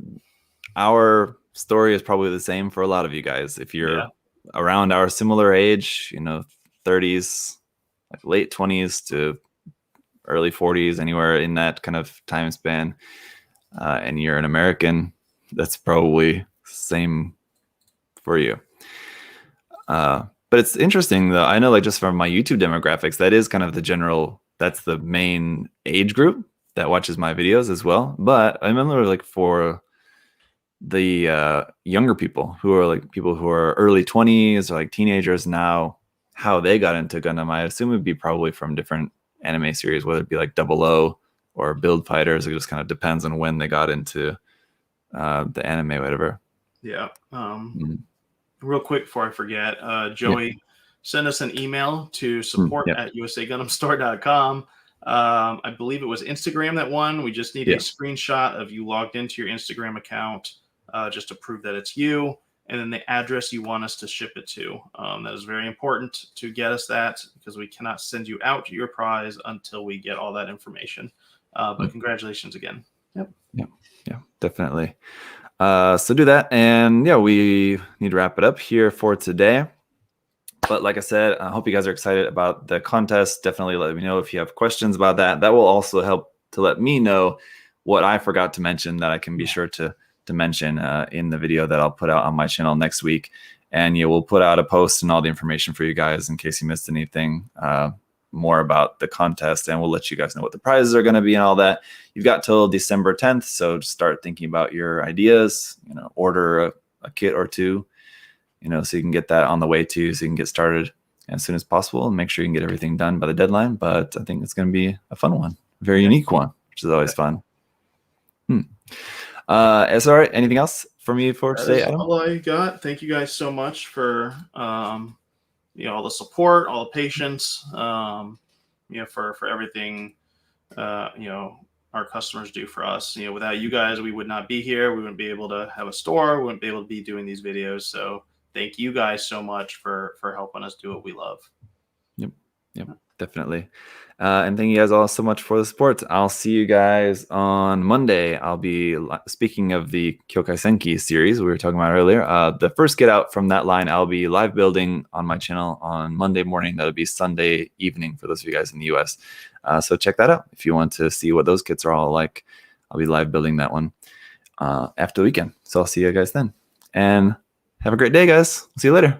our story is probably the same for a lot of you guys. If you're around our similar age, 30s, like late 20s to early 40s, anywhere in that kind of time span. And you're an American, that's probably the same for you. But it's interesting, though. I know, like, just from my YouTube demographics, that is kind of that's the main age group that watches my videos as well. But I remember, like, for the younger people who are like people who are early 20s or like teenagers now, how they got into Gundam, I assume it'd be probably from different anime series, whether it be like 00 or Build Fighters. It just kind of depends on when they got into the anime, whatever. Yeah. Real quick before I forget, Joey, send us an email to support@usagundamstore.com. I believe it was Instagram that won. We just need a screenshot of you logged into your Instagram account just to prove that it's you. and then the address you want us to ship it to. That is very important to get us that, because we cannot send you out your prize until we get all that information. But congratulations again. Yep. Yeah, definitely. So do that. And yeah, we need to wrap it up here for today. But like I said, I hope you guys are excited about the contest. Definitely let me know if you have questions about that. That will also help to let me know what I forgot to mention that I can be sure to mention in the video that I'll put out on my channel next week. And we'll put out a post and all the information for you guys in case you missed anything more about the contest. And we'll let you guys know what the prizes are going to be and all that. You've got till December 10th. So just start thinking about your ideas, order a kit or two, so you can get that on the way too, so you can get started as soon as possible and make sure you can get everything done by the deadline. But I think it's going to be a fun one, a very unique one, which is always fun. SR, anything else from you for today, Adam? All I got. Thank you guys so much for all the support, all the patience, for everything our customers do for us. Without you guys, we would not be here. We wouldn't be able to have a store. We wouldn't be able to be doing these videos. So thank you guys so much for helping us do what we love. Yep, definitely. And thank you guys all so much for the support. I'll see you guys on Monday. I'll be speaking of the Kyokai Senki series we were talking about earlier. The first get out from that line, I'll be live building on my channel on Monday morning. That'll be Sunday evening for those of you guys in the US. So check that out if you want to see what those kits are all like. I'll be live building that one after the weekend. So I'll see you guys then. And have a great day, guys. See you later.